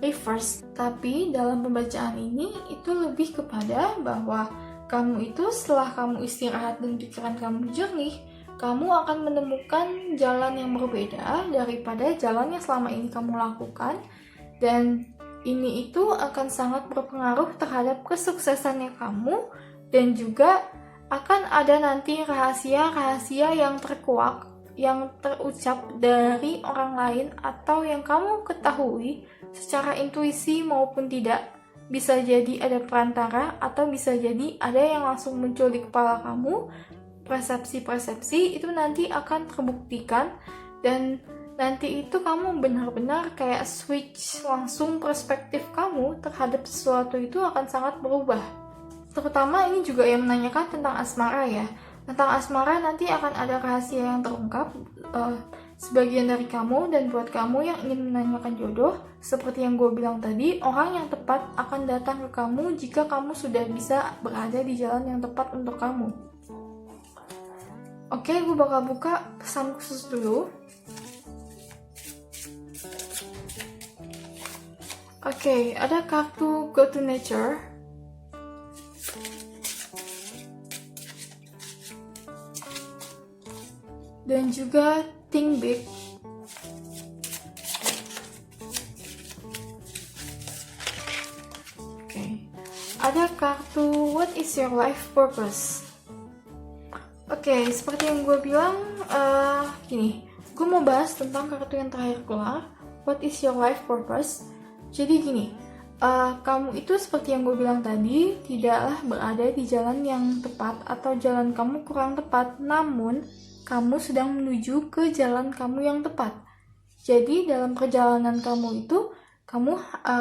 reverse, tapi dalam pembacaan ini itu lebih kepada bahwa kamu itu setelah kamu istirahat dan pikiran kamu jernih, kamu akan menemukan jalan yang berbeda daripada jalan yang selama ini kamu lakukan, dan ini itu akan sangat berpengaruh terhadap kesuksesannya kamu, dan juga akan ada nanti rahasia-rahasia yang terkuak, yang terucap dari orang lain atau yang kamu ketahui secara intuisi maupun tidak. Bisa jadi ada perantara atau bisa jadi ada yang langsung muncul di kepala kamu. Persepsi-persepsi itu nanti akan terbuktikan, dan nanti itu kamu benar-benar kayak switch langsung perspektif kamu terhadap sesuatu itu akan sangat berubah. Terutama ini juga yang menanyakan tentang asmara ya. Tentang asmara nanti akan ada rahasia yang terungkap sebagian dari kamu, dan buat kamu yang ingin menanyakan jodoh, seperti yang gue bilang tadi, orang yang tepat akan datang ke kamu jika kamu sudah bisa berada di jalan yang tepat untuk kamu. Oke, gue bakal buka pesan khusus dulu. Oke, ada kartu Go to Nature. Dan juga Think Big. Oke. Ada kartu What is your life purpose? Oke, seperti yang gue bilang, gini, gue mau bahas tentang kartu yang terakhir keluar, What is your life purpose? Jadi gini, kamu itu seperti yang gue bilang tadi, tidaklah berada di jalan yang tepat atau jalan kamu kurang tepat, namun kamu sedang menuju ke jalan kamu yang tepat. Jadi dalam perjalanan kamu itu, kamu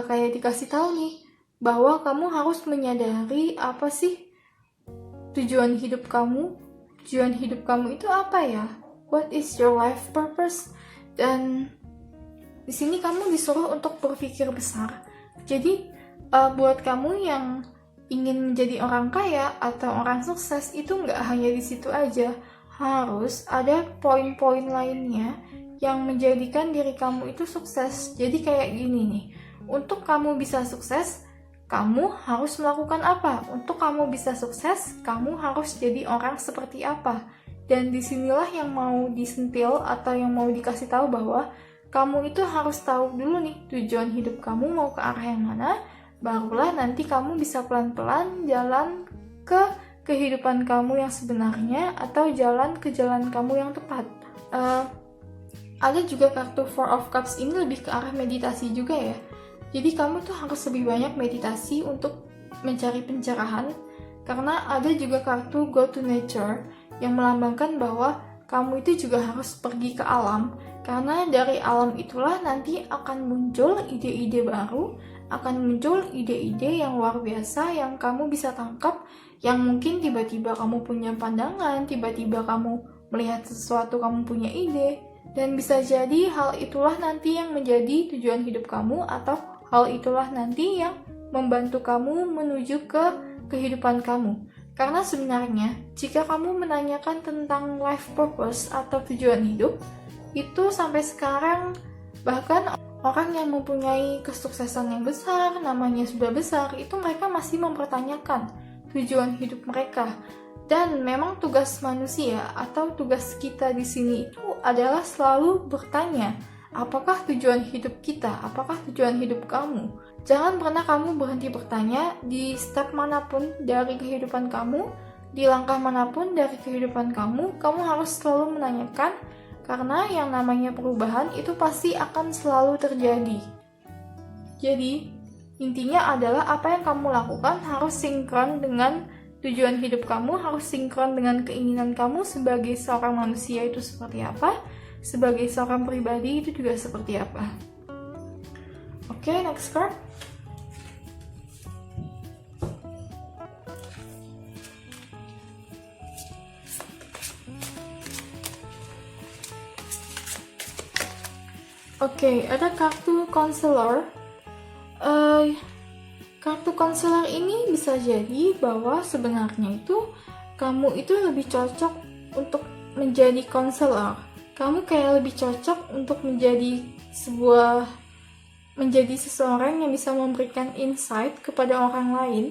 kayak dikasih tahu nih, bahwa kamu harus menyadari apa sih tujuan hidup kamu. Tujuan hidup kamu itu apa ya? What is your life purpose? Dan di sini kamu disuruh untuk berpikir besar. Jadi buat kamu yang ingin menjadi orang kaya atau orang sukses, itu nggak hanya di situ aja. Harus ada poin-poin lainnya yang menjadikan diri kamu itu sukses. Jadi kayak gini nih, untuk kamu bisa sukses, kamu harus melakukan apa? Untuk kamu bisa sukses, kamu harus jadi orang seperti apa? Dan disinilah yang mau disentil atau yang mau dikasih tahu bahwa kamu itu harus tahu dulu nih tujuan hidup kamu mau ke arah yang mana, barulah nanti kamu bisa pelan-pelan jalan ke kehidupan kamu yang sebenarnya atau jalan ke jalan kamu yang tepat. Ada juga kartu Four of Cups, ini lebih ke arah meditasi juga ya. Jadi kamu tuh harus lebih banyak meditasi untuk mencari pencerahan, karena ada juga kartu Go to Nature yang melambangkan bahwa kamu itu juga harus pergi ke alam, karena dari alam itulah nanti akan muncul ide-ide baru, akan muncul ide-ide yang luar biasa yang kamu bisa tangkap, yang mungkin tiba-tiba kamu punya pandangan, tiba-tiba kamu melihat sesuatu, kamu punya ide, dan bisa jadi hal itulah nanti yang menjadi tujuan hidup kamu, atau hal itulah nanti yang membantu kamu menuju ke kehidupan kamu. Karena sebenarnya, jika kamu menanyakan tentang life purpose atau tujuan hidup, itu sampai sekarang bahkan orang yang mempunyai kesuksesan yang besar, namanya sudah besar, itu mereka masih mempertanyakan tujuan hidup mereka. Dan memang tugas manusia atau tugas kita di sini itu adalah selalu bertanya, apakah tujuan hidup kita? Apakah tujuan hidup kamu? Jangan pernah kamu berhenti bertanya di step manapun dari kehidupan kamu, di langkah manapun dari kehidupan kamu harus selalu menanyakan, karena yang namanya perubahan itu pasti akan selalu terjadi. Jadi, intinya adalah apa yang kamu lakukan harus sinkron dengan tujuan hidup kamu, harus sinkron dengan keinginan kamu sebagai seorang manusia itu seperti apa, sebagai seorang pribadi itu juga seperti apa. Oke, next card. Oke, ada kartu counselor. kartu konselor ini bisa jadi bahwa sebenarnya itu kamu itu lebih cocok untuk menjadi konselor. Kamu kayak lebih cocok untuk menjadi seseorang yang bisa memberikan insight kepada orang lain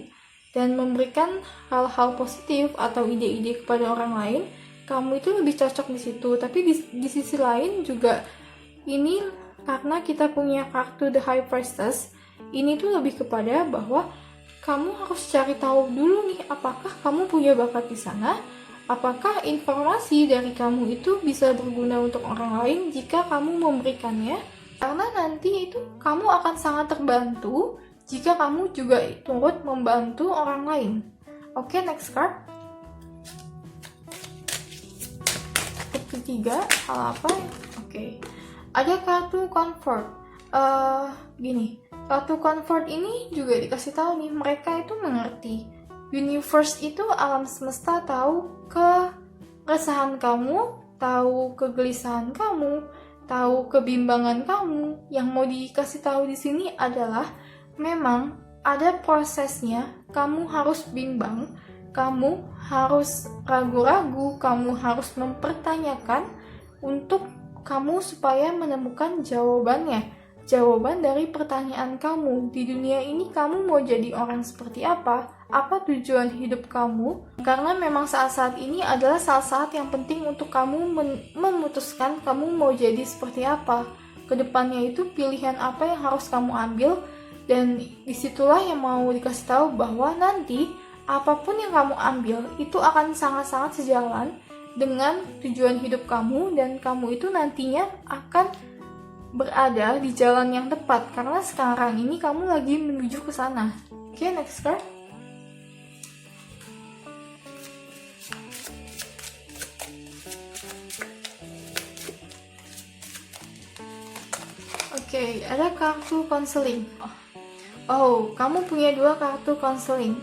dan memberikan hal-hal positif atau ide-ide kepada orang lain. Kamu itu lebih cocok di situ. Tapi di sisi lain juga ini karena kita punya kartu The High Priestess, ini tuh lebih kepada bahwa kamu harus cari tahu dulu nih, apakah kamu punya bakat di sana, apakah informasi dari kamu itu bisa berguna untuk orang lain jika kamu memberikannya, karena nanti itu kamu akan sangat terbantu jika kamu juga turut membantu orang lain. Oke, next card. Ketiga, hal apa? Oke. Ada kartu comfort. Gini, kartu comfort ini juga dikasih tahu nih, mereka itu mengerti. Universe itu alam semesta tahu keresahan kamu, tahu kegelisahan kamu, tahu kebimbangan kamu. Yang mau dikasih tahu di sini adalah memang ada prosesnya. Kamu harus bimbang, kamu harus ragu-ragu, kamu harus mempertanyakan untuk kamu supaya menemukan jawabannya. Jawaban dari pertanyaan kamu. Di dunia ini kamu mau jadi orang seperti apa? Apa tujuan hidup kamu? Karena memang saat-saat ini adalah saat-saat yang penting untuk kamu memutuskan kamu mau jadi seperti apa. Kedepannya itu pilihan apa yang harus kamu ambil. Dan disitulah yang mau dikasih tahu bahwa nanti apapun yang kamu ambil itu akan sangat-sangat sejalan dengan tujuan hidup kamu. Dan kamu itu nantinya akan berada di jalan yang tepat, karena sekarang ini kamu lagi menuju ke sana. Oke, next card. Oke, ada kartu konseling. Oh, kamu punya dua kartu konseling.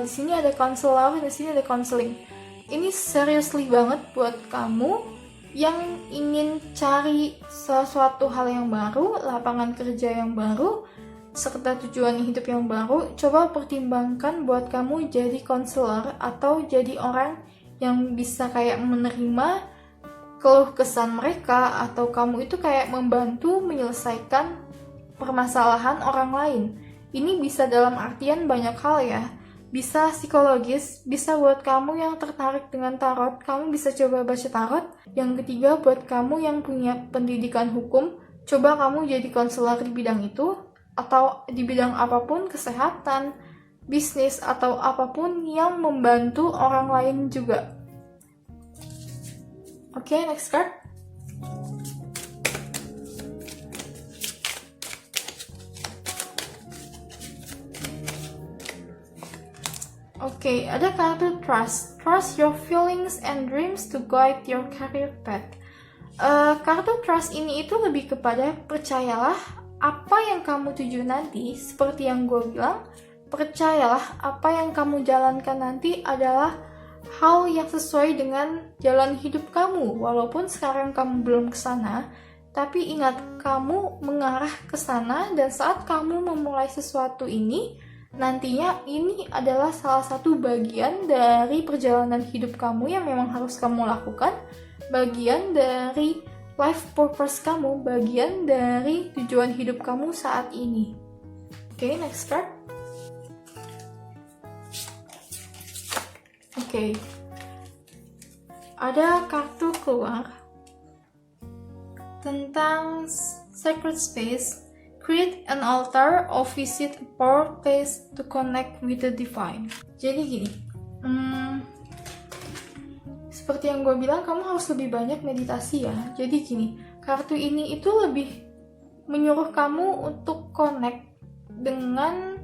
Di sini ada konselor, di sini ada konseling. Ini seriously banget buat kamu yang ingin cari sesuatu hal yang baru, lapangan kerja yang baru, serta tujuan hidup yang baru. Coba pertimbangkan buat kamu jadi konselor atau jadi orang yang bisa kayak menerima keluh kesah mereka, atau kamu itu kayak membantu menyelesaikan permasalahan orang lain. Ini bisa dalam artian banyak hal ya. Bisa psikologis, bisa buat kamu yang tertarik dengan tarot, kamu bisa coba baca tarot. Yang ketiga, buat kamu yang punya pendidikan hukum, coba kamu jadi konselor di bidang itu, atau di bidang apapun, kesehatan, bisnis, atau apapun yang membantu orang lain juga. Oke, next card. Oke, ada kartu trust. Trust your feelings and dreams to guide your career path. Kartu trust ini itu lebih kepada percayalah apa yang kamu tuju nanti. Seperti yang gue bilang, percayalah apa yang kamu jalankan nanti adalah hal yang sesuai dengan jalan hidup kamu. Walaupun sekarang kamu belum kesana, tapi ingat, kamu mengarah ke sana. Dan saat kamu memulai sesuatu ini, nantinya ini adalah salah satu bagian dari perjalanan hidup kamu yang memang harus kamu lakukan, bagian dari life purpose kamu, bagian dari tujuan hidup kamu saat ini. Oke, next card. Oke, ada kartu keluar tentang sacred space. Create an altar or visit a power place to connect with the divine. Jadi gini, seperti yang gue bilang, kamu harus lebih banyak meditasi ya. Jadi gini, kartu ini itu lebih menyuruh kamu untuk connect dengan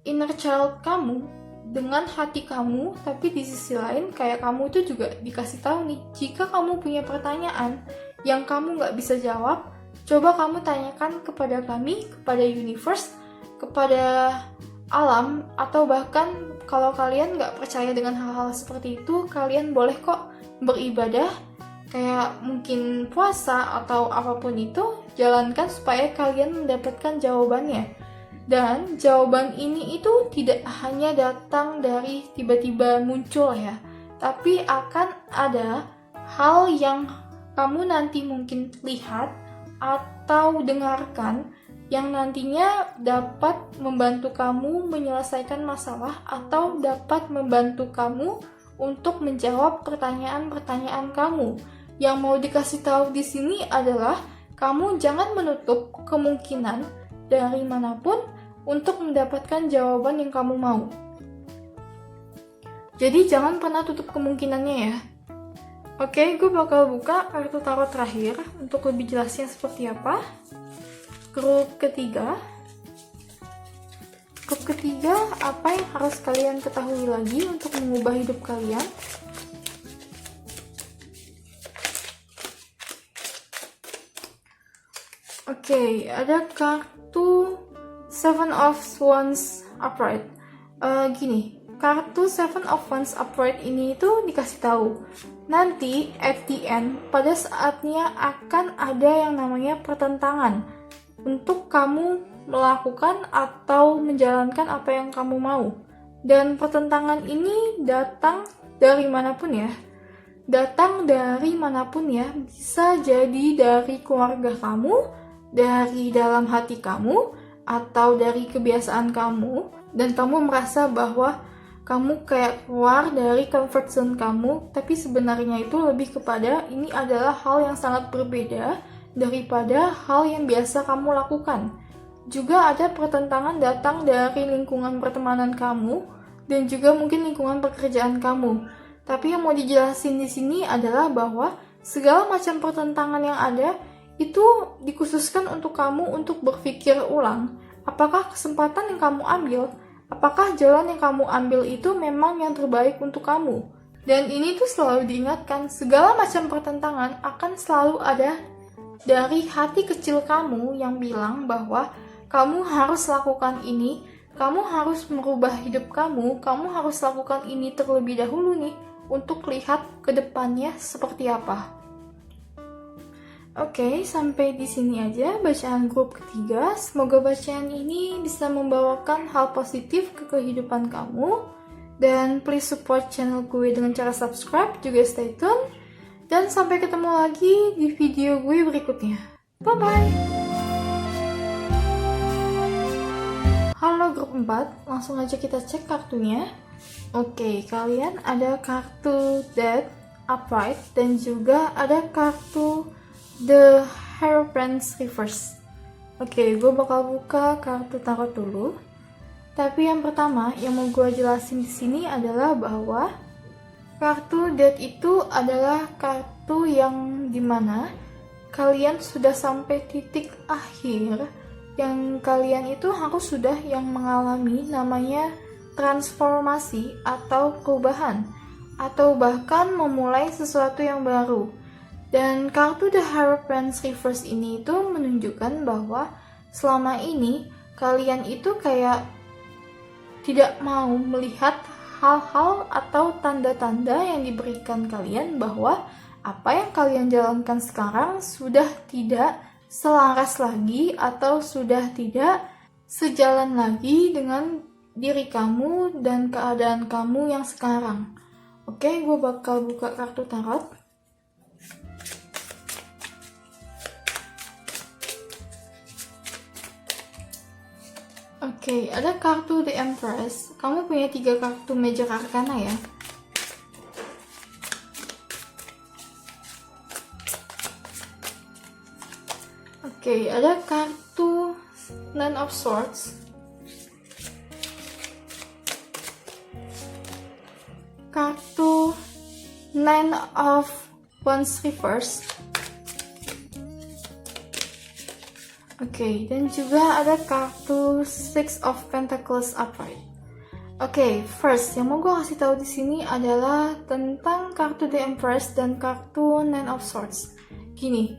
inner child kamu, dengan hati kamu. Tapi di sisi lain, kayak kamu itu juga dikasih tahu nih, jika kamu punya pertanyaan yang kamu nggak bisa jawab, coba kamu tanyakan kepada kami, kepada universe, kepada alam, atau bahkan kalau kalian nggak percaya dengan hal-hal seperti itu, kalian boleh kok beribadah, kayak mungkin puasa atau apapun itu, jalankan supaya kalian mendapatkan jawabannya. Dan jawaban ini itu tidak hanya datang dari tiba-tiba muncul ya, tapi akan ada hal yang kamu nanti mungkin lihat atau dengarkan yang nantinya dapat membantu kamu menyelesaikan masalah atau dapat membantu kamu untuk menjawab pertanyaan-pertanyaan kamu. Yang mau dikasih tahu di sini adalah kamu jangan menutup kemungkinan dari manapun untuk mendapatkan jawaban yang kamu mau. Jadi jangan pernah tutup kemungkinannya ya. Oke, gue bakal buka kartu tarot terakhir untuk lebih jelasnya seperti apa. Grup ketiga, apa yang harus kalian ketahui lagi untuk mengubah hidup kalian? Oke, ada kartu Seven of Wands upright. Gini, kartu Seven of Wands upright ini itu dikasih tahu nanti at the end, pada saatnya akan ada yang namanya pertentangan untuk kamu melakukan atau menjalankan apa yang kamu mau. Dan pertentangan ini datang dari manapun ya. Datang dari manapun ya. Bisa jadi dari keluarga kamu, dari dalam hati kamu, atau dari kebiasaan kamu. Dan kamu merasa bahwa kamu kayak keluar dari comfort zone kamu, tapi sebenarnya itu lebih kepada ini adalah hal yang sangat berbeda daripada hal yang biasa kamu lakukan. Juga ada pertentangan datang dari lingkungan pertemanan kamu dan juga mungkin lingkungan pekerjaan kamu. Tapi yang mau dijelasin di sini adalah bahwa segala macam pertentangan yang ada itu dikhususkan untuk kamu untuk berpikir ulang. Apakah kesempatan yang kamu ambil, apakah jalan yang kamu ambil itu memang yang terbaik untuk kamu? Dan ini tuh selalu diingatkan, segala macam pertentangan akan selalu ada dari hati kecil kamu yang bilang bahwa kamu harus lakukan ini, kamu harus merubah hidup kamu harus lakukan ini terlebih dahulu nih untuk lihat ke depannya seperti apa. Oke, sampai di sini aja bacaan grup ketiga. Semoga bacaan ini bisa membawakan hal positif ke kehidupan kamu. Dan please support channel gue dengan cara subscribe, juga stay tune. Dan sampai ketemu lagi di video gue berikutnya. Bye-bye! Halo grup 4, langsung aja kita cek kartunya. Oke, kalian ada kartu Death, Upright, dan juga ada kartu The Hierophant Reverse. Oke, gue bakal buka kartu tarot dulu. Tapi yang pertama yang mau gue jelasin di sini adalah bahwa kartu Death itu adalah kartu yang dimana kalian sudah sampai titik akhir yang kalian itu harus sudah yang mengalami namanya transformasi atau perubahan atau bahkan memulai sesuatu yang baru. Dan kartu The Hierophant Reverse ini itu menunjukkan bahwa selama ini kalian itu kayak tidak mau melihat hal-hal atau tanda-tanda yang diberikan kalian bahwa apa yang kalian jalankan sekarang sudah tidak selaras lagi atau sudah tidak sejalan lagi dengan diri kamu dan keadaan kamu yang sekarang. Oke, gue bakal buka kartu tarot. Oke, ada kartu The Empress. Kamu punya 3 kartu Major Arcana ya. Oke, ada kartu Nine of Swords. Kartu Nine of Wands Reverse. Oke, dan juga ada kartu Six of Pentacles upright. Oke, first yang mau gue kasih tahu di sini adalah tentang kartu The Empress dan kartu Nine of Swords. Gini,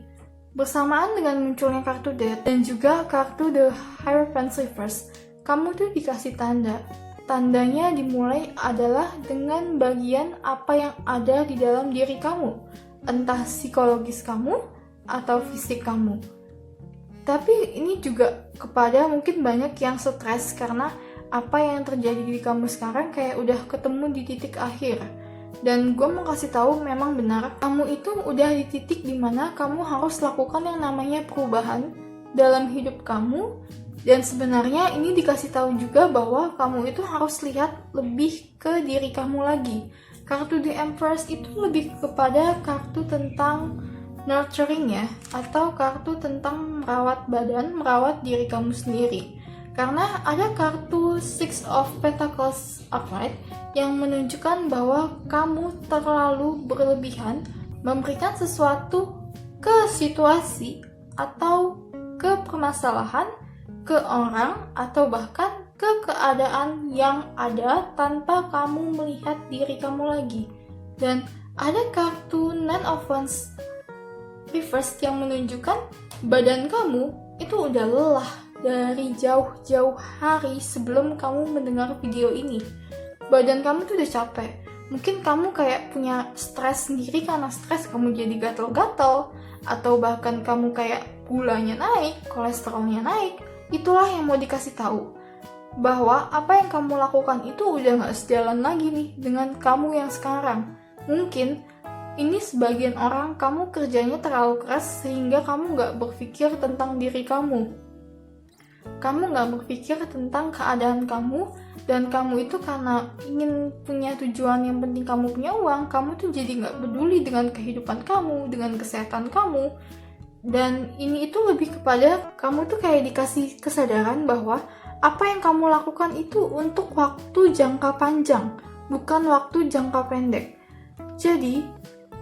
bersamaan dengan munculnya kartu Death dan juga kartu The Hierophant Reverse, kamu tuh dikasih tanda. Tandanya dimulai adalah dengan bagian apa yang ada di dalam diri kamu, entah psikologis kamu atau fisik kamu. Tapi ini juga kepada mungkin banyak yang stres karena apa yang terjadi di kamu sekarang kayak udah ketemu di titik akhir. Dan gue mau kasih tahu memang benar, kamu itu udah di titik dimana kamu harus lakukan yang namanya perubahan dalam hidup kamu. Dan sebenarnya ini dikasih tahu juga bahwa kamu itu harus lihat lebih ke diri kamu lagi. Kartu The Empress itu lebih kepada kartu tentang nurturing ya, atau kartu tentang merawat badan, merawat diri kamu sendiri. Karena ada kartu Six of Pentacles upright yang menunjukkan bahwa kamu terlalu berlebihan memberikan sesuatu ke situasi atau ke permasalahan, ke orang, atau bahkan ke keadaan yang ada tanpa kamu melihat diri kamu lagi. Dan ada kartu Nine of Wands reverse yang menunjukkan badan kamu itu udah lelah dari jauh-jauh hari sebelum kamu mendengar video ini. Badan kamu tuh udah capek. Mungkin kamu kayak punya stres sendiri, karena stres kamu jadi gatal-gatal, atau bahkan kamu kayak gulanya naik, kolesterolnya naik. Itulah yang mau dikasih tahu, bahwa apa yang kamu lakukan itu udah gak sejalan lagi nih dengan kamu yang sekarang. Mungkin ini sebagian orang kamu kerjanya terlalu keras sehingga kamu gak berpikir tentang diri kamu. Kamu gak berpikir tentang keadaan kamu, dan kamu itu karena ingin punya tujuan yang penting kamu punya uang, kamu tuh jadi gak peduli dengan kehidupan kamu, dengan kesehatan kamu. Dan ini itu lebih kepada kamu tuh kayak dikasih kesadaran bahwa apa yang kamu lakukan itu untuk waktu jangka panjang, bukan waktu jangka pendek. Jadi,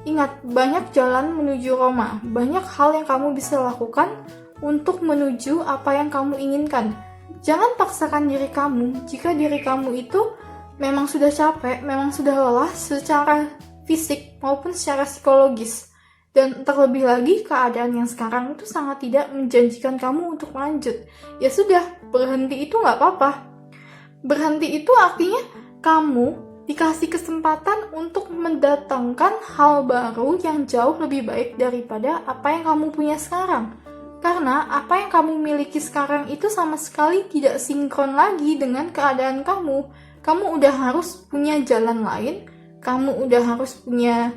ingat, banyak jalan menuju Roma, banyak hal yang kamu bisa lakukan untuk menuju apa yang kamu inginkan. Jangan paksakan diri kamu jika diri kamu itu memang sudah capek, memang sudah lelah secara fisik maupun secara psikologis. Dan terlebih lagi keadaan yang sekarang itu sangat tidak menjanjikan kamu untuk lanjut. Ya sudah, berhenti itu nggak apa-apa. Berhenti itu artinya kamu dikasih kesempatan untuk mendatangkan hal baru yang jauh lebih baik daripada apa yang kamu punya sekarang. Karena apa yang kamu miliki sekarang itu sama sekali tidak sinkron lagi dengan keadaan kamu. Kamu udah harus punya jalan lain, kamu udah harus punya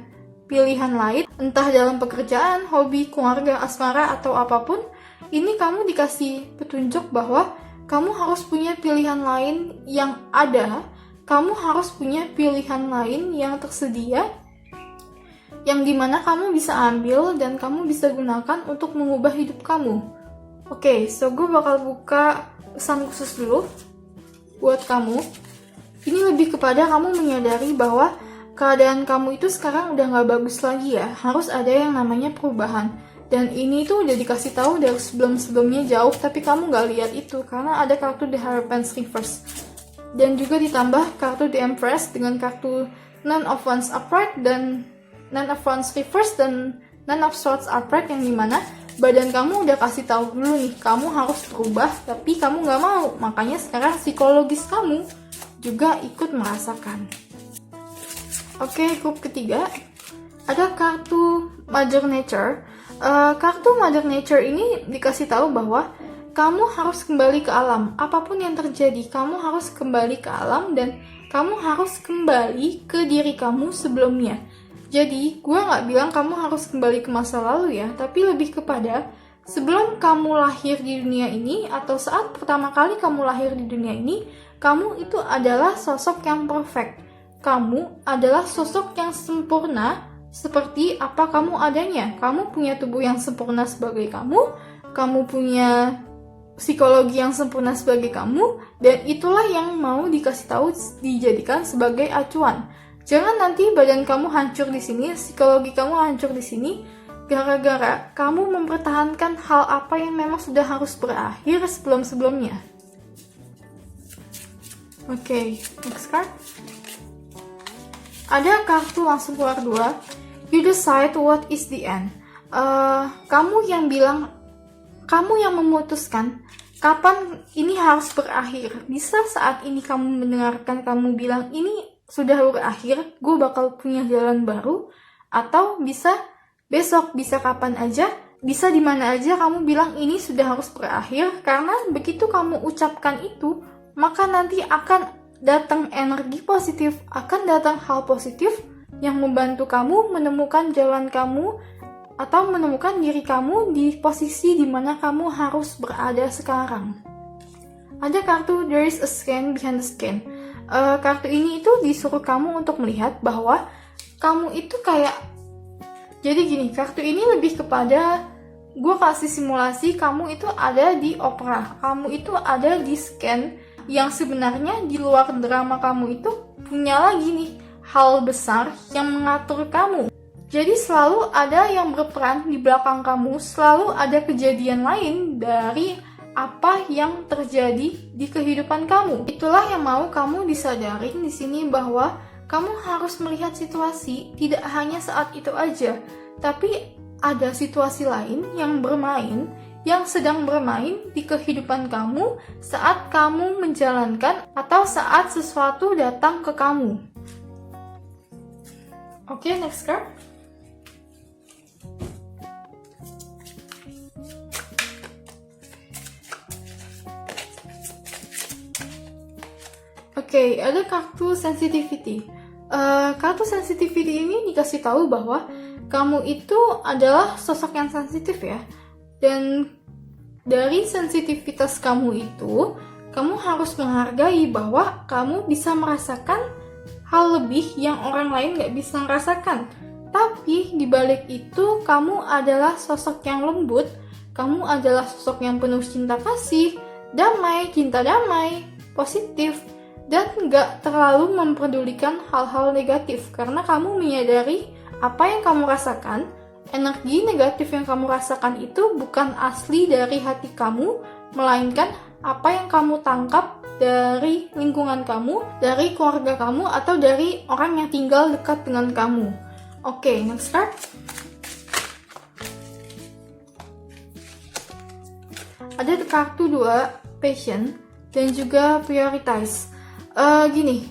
pilihan lain, entah dalam pekerjaan, hobi, keluarga, asmara, atau apapun. Ini kamu dikasih petunjuk bahwa kamu harus punya pilihan lain yang ada, kamu harus punya pilihan lain yang tersedia, yang dimana kamu bisa ambil dan kamu bisa gunakan untuk mengubah hidup kamu. Oke, so gue bakal buka pesan khusus dulu buat kamu. Ini lebih kepada kamu menyadari bahwa keadaan kamu itu sekarang udah gak bagus lagi ya. Harus ada yang namanya perubahan. Dan ini tuh udah dikasih tahu dari sebelum-sebelumnya jauh, tapi kamu gak lihat itu karena ada kartu The Hierophant reverse. Dan juga ditambah kartu The Empress dengan kartu Nine of Wands upright dan Nine of Wands reverse dan Nine of Swords upright, yang dimana badan kamu udah kasih tahu dulu nih, kamu harus berubah, tapi kamu gak mau. Makanya sekarang psikologis kamu juga ikut merasakan. Oke, grup ketiga ada kartu Mother Nature. Kartu Mother Nature ini dikasih tahu bahwa kamu harus kembali ke alam. Apapun yang terjadi, kamu harus kembali ke alam dan kamu harus kembali ke diri kamu sebelumnya. Jadi, gue gak bilang kamu harus kembali ke masa lalu ya, tapi lebih kepada sebelum kamu lahir di dunia ini atau saat pertama kali kamu lahir di dunia ini, kamu itu adalah sosok yang perfect. Kamu adalah sosok yang sempurna seperti apa kamu adanya. Kamu punya tubuh yang sempurna sebagai kamu punya psikologi yang sempurna sebagai kamu, dan itulah yang mau dikasih tahu dijadikan sebagai acuan. Jangan nanti badan kamu hancur di sini, psikologi kamu hancur di sini, gara-gara kamu mempertahankan hal apa yang memang sudah harus berakhir sebelum-sebelumnya. Oke, next card. Ada kartu langsung keluar 2. You decide what is the end. Kamu yang bilang, kamu yang memutuskan kapan ini harus berakhir. Bisa saat ini kamu mendengarkan, kamu bilang ini sudah berakhir, gue bakal punya jalan baru. Atau bisa besok, bisa kapan aja, bisa di mana aja kamu bilang ini sudah harus berakhir, karena begitu kamu ucapkan itu, maka nanti akan datang energi positif, akan datang hal positif yang membantu kamu menemukan jalan kamu atau menemukan diri kamu di posisi di mana kamu harus berada sekarang. Ada kartu There is a scan behind the scan. Kartu ini itu disuruh kamu untuk melihat bahwa kamu itu kayak, jadi gini, kartu ini lebih kepada gue kasih simulasi kamu itu ada di opera, kamu itu ada di scan yang sebenarnya di luar drama kamu itu punya lagi nih hal besar yang mengatur kamu. Jadi selalu ada yang berperan di belakang kamu, selalu ada kejadian lain dari apa yang terjadi di kehidupan kamu. Itulah yang mau kamu disadarin di sini, bahwa kamu harus melihat situasi tidak hanya saat itu aja, tapi ada situasi lain yang sedang bermain di kehidupan kamu saat kamu menjalankan atau saat sesuatu datang ke kamu. Oke, next card. Oke, ada kartu sensitivity. Kartu sensitivity ini dikasih tahu bahwa kamu itu adalah sosok yang sensitif ya. Dan dari sensitivitas kamu itu, kamu harus menghargai bahwa kamu bisa merasakan hal lebih yang orang lain gak bisa merasakan. Tapi dibalik itu, kamu adalah sosok yang lembut, kamu adalah sosok yang penuh cinta kasih, damai, cinta damai, positif, dan gak terlalu memperdulikan hal-hal negatif. Karena kamu menyadari apa yang kamu rasakan, energi negatif yang kamu rasakan itu bukan asli dari hati kamu, melainkan apa yang kamu tangkap dari lingkungan kamu, dari keluarga kamu, atau dari orang yang tinggal dekat dengan kamu. Oke, next card. Ada kartu 2, passion, dan juga prioritize. Gini,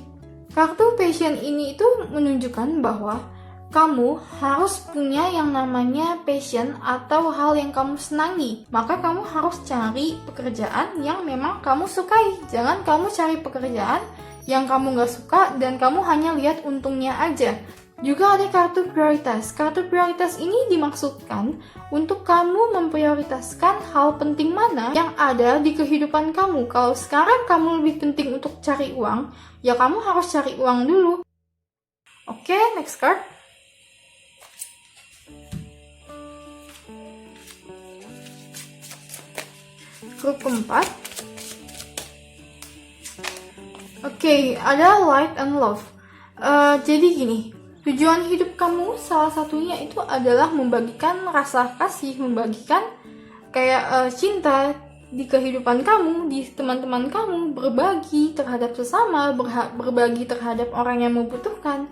kartu passion ini itu menunjukkan bahwa kamu harus punya yang namanya passion atau hal yang kamu senangi. Maka kamu harus cari pekerjaan yang memang kamu sukai. Jangan kamu cari pekerjaan yang kamu gak suka dan kamu hanya lihat untungnya aja. Juga ada kartu prioritas. Kartu prioritas ini dimaksudkan untuk kamu memprioritaskan hal penting mana yang ada di kehidupan kamu. Kalau sekarang kamu lebih penting untuk cari uang, ya kamu harus cari uang dulu. Oke, next card. Grup keempat. Oke, ada light and love. Jadi gini, tujuan hidup kamu salah satunya itu adalah membagikan rasa kasih, membagikan kayak cinta di kehidupan kamu, di teman-teman kamu, berbagi terhadap sesama, berbagi terhadap orang yang membutuhkan.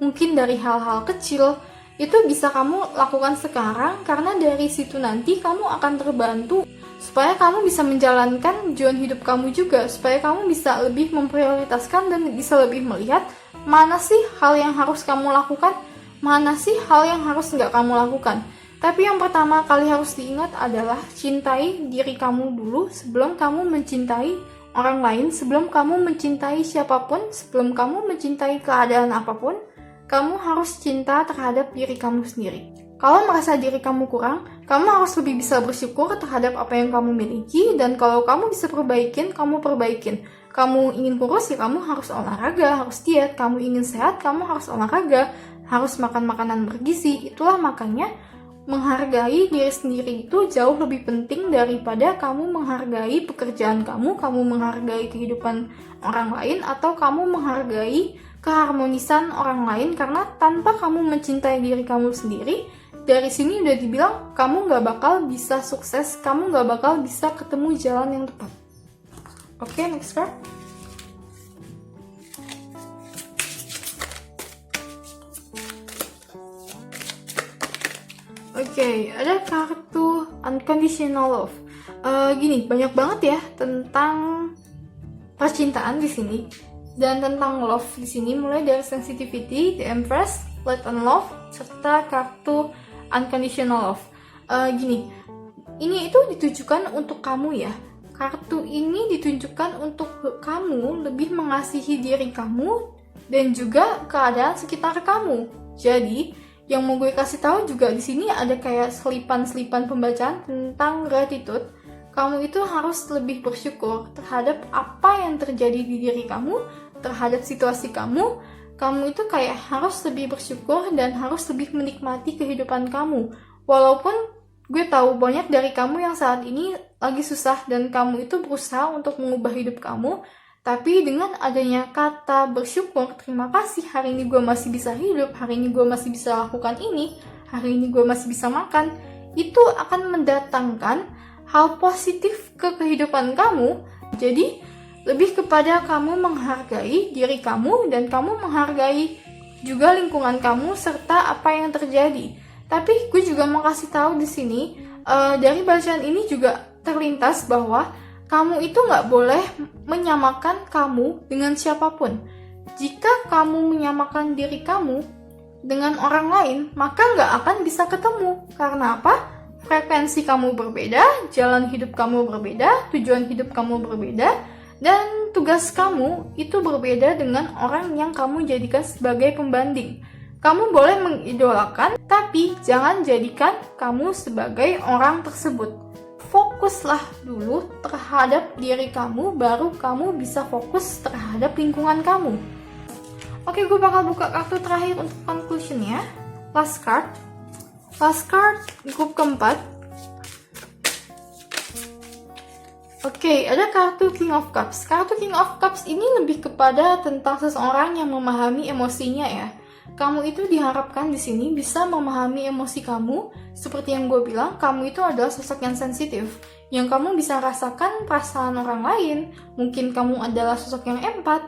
Mungkin dari hal-hal kecil, itu bisa kamu lakukan sekarang, karena dari situ nanti kamu akan terbantu supaya kamu bisa menjalankan tujuan hidup kamu juga, supaya kamu bisa lebih memprioritaskan dan bisa lebih melihat mana sih hal yang harus kamu lakukan, mana sih hal yang harus nggak kamu lakukan. Tapi yang pertama kali harus diingat adalah cintai diri kamu dulu sebelum kamu mencintai orang lain, sebelum kamu mencintai siapapun, sebelum kamu mencintai keadaan apapun, kamu harus cinta terhadap diri kamu sendiri. Kalau merasa diri kamu kurang, kamu harus lebih bisa bersyukur terhadap apa yang kamu miliki, dan kalau kamu bisa perbaikin, kamu perbaikin. Kamu ingin kurus, ya kamu harus olahraga, harus diet. Kamu ingin sehat, kamu harus olahraga, harus makan makanan bergizi. Itulah makanya menghargai diri sendiri itu jauh lebih penting daripada kamu menghargai pekerjaan kamu menghargai kehidupan orang lain, atau kamu menghargai keharmonisan orang lain. Karena tanpa kamu mencintai diri kamu sendiri, dari sini udah dibilang kamu gak bakal bisa sukses, kamu gak bakal bisa ketemu jalan yang tepat. Oke, next card. Oke, ada kartu unconditional love. Gini, banyak banget ya tentang percintaan di sini dan tentang love di sini, mulai dari sensitivity, the empress, light and love, serta kartu unconditional love. Gini, ini itu ditujukan untuk kamu ya. Kartu ini ditunjukkan untuk kamu lebih mengasihi diri kamu dan juga keadaan sekitar kamu. Jadi, yang mau gue kasih tahu juga di sini ada kayak selipan-selipan pembacaan tentang gratitude. Kamu itu harus lebih bersyukur terhadap apa yang terjadi di diri kamu, terhadap situasi kamu. Kamu itu kayak harus lebih bersyukur dan harus lebih menikmati kehidupan kamu. Walaupun gue tahu banyak dari kamu yang saat ini lagi susah dan kamu itu berusaha untuk mengubah hidup kamu. Tapi dengan adanya kata bersyukur, terima kasih hari ini gue masih bisa hidup, hari ini gue masih bisa lakukan ini, hari ini gue masih bisa makan, itu akan mendatangkan hal positif ke kehidupan kamu. Jadi lebih kepada kamu menghargai diri kamu dan kamu menghargai juga lingkungan kamu serta apa yang terjadi. Tapi gue juga mau kasih tahu di sini, dari bacaan ini juga terlintas bahwa kamu itu nggak boleh menyamakan kamu dengan siapapun. Jika kamu menyamakan diri kamu dengan orang lain, maka nggak akan bisa ketemu. Karena apa? Frekuensi kamu berbeda, jalan hidup kamu berbeda, tujuan hidup kamu berbeda, dan tugas kamu itu berbeda dengan orang yang kamu jadikan sebagai pembanding. Kamu boleh mengidolakan, tapi jangan jadikan kamu sebagai orang tersebut. Fokuslah dulu terhadap diri kamu, baru kamu bisa fokus terhadap lingkungan kamu. Oke, gue bakal buka kartu terakhir untuk conclusion-nya. Last card. Last card, grup keempat. Oke, ada kartu King of Cups. Kartu King of Cups ini lebih kepada tentang seseorang yang memahami emosinya ya. Kamu itu diharapkan di sini bisa memahami emosi kamu. Seperti yang gue bilang, kamu itu adalah sosok yang sensitif, yang kamu bisa rasakan perasaan orang lain. Mungkin kamu adalah sosok yang empat.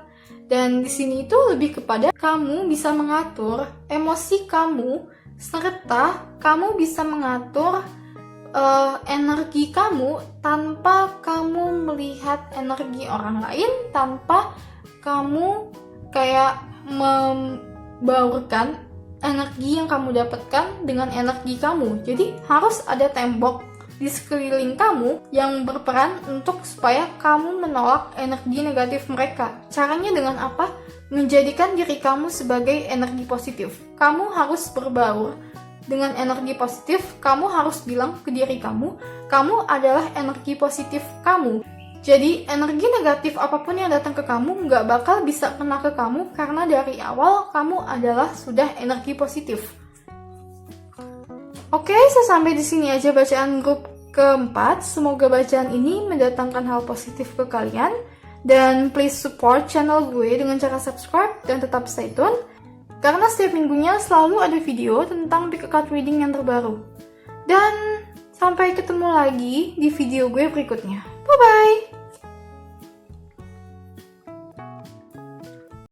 Dan di sini itu lebih kepada kamu bisa mengatur emosi kamu, serta kamu bisa mengatur energi kamu tanpa kamu melihat energi orang lain, tanpa kamu kayak membaurkan energi yang kamu dapatkan dengan energi kamu. Jadi harus ada tembok di sekeliling kamu yang berperan untuk supaya kamu menolak energi negatif mereka. Caranya dengan apa? Menjadikan diri kamu sebagai energi positif. Kamu harus berbaur dengan energi positif. Kamu harus bilang ke diri kamu, kamu adalah energi positif kamu. Jadi energi negatif apapun yang datang ke kamu nggak bakal bisa kena ke kamu karena dari awal kamu adalah sudah energi positif. Oke, sampai di sini aja bacaan grup keempat. Semoga bacaan ini mendatangkan hal positif ke kalian. Dan please support channel gue dengan cara subscribe dan tetap stay tune. Karena setiap minggunya selalu ada video tentang pick a card reading yang terbaru. Dan sampai ketemu lagi di video gue berikutnya. Bye-bye!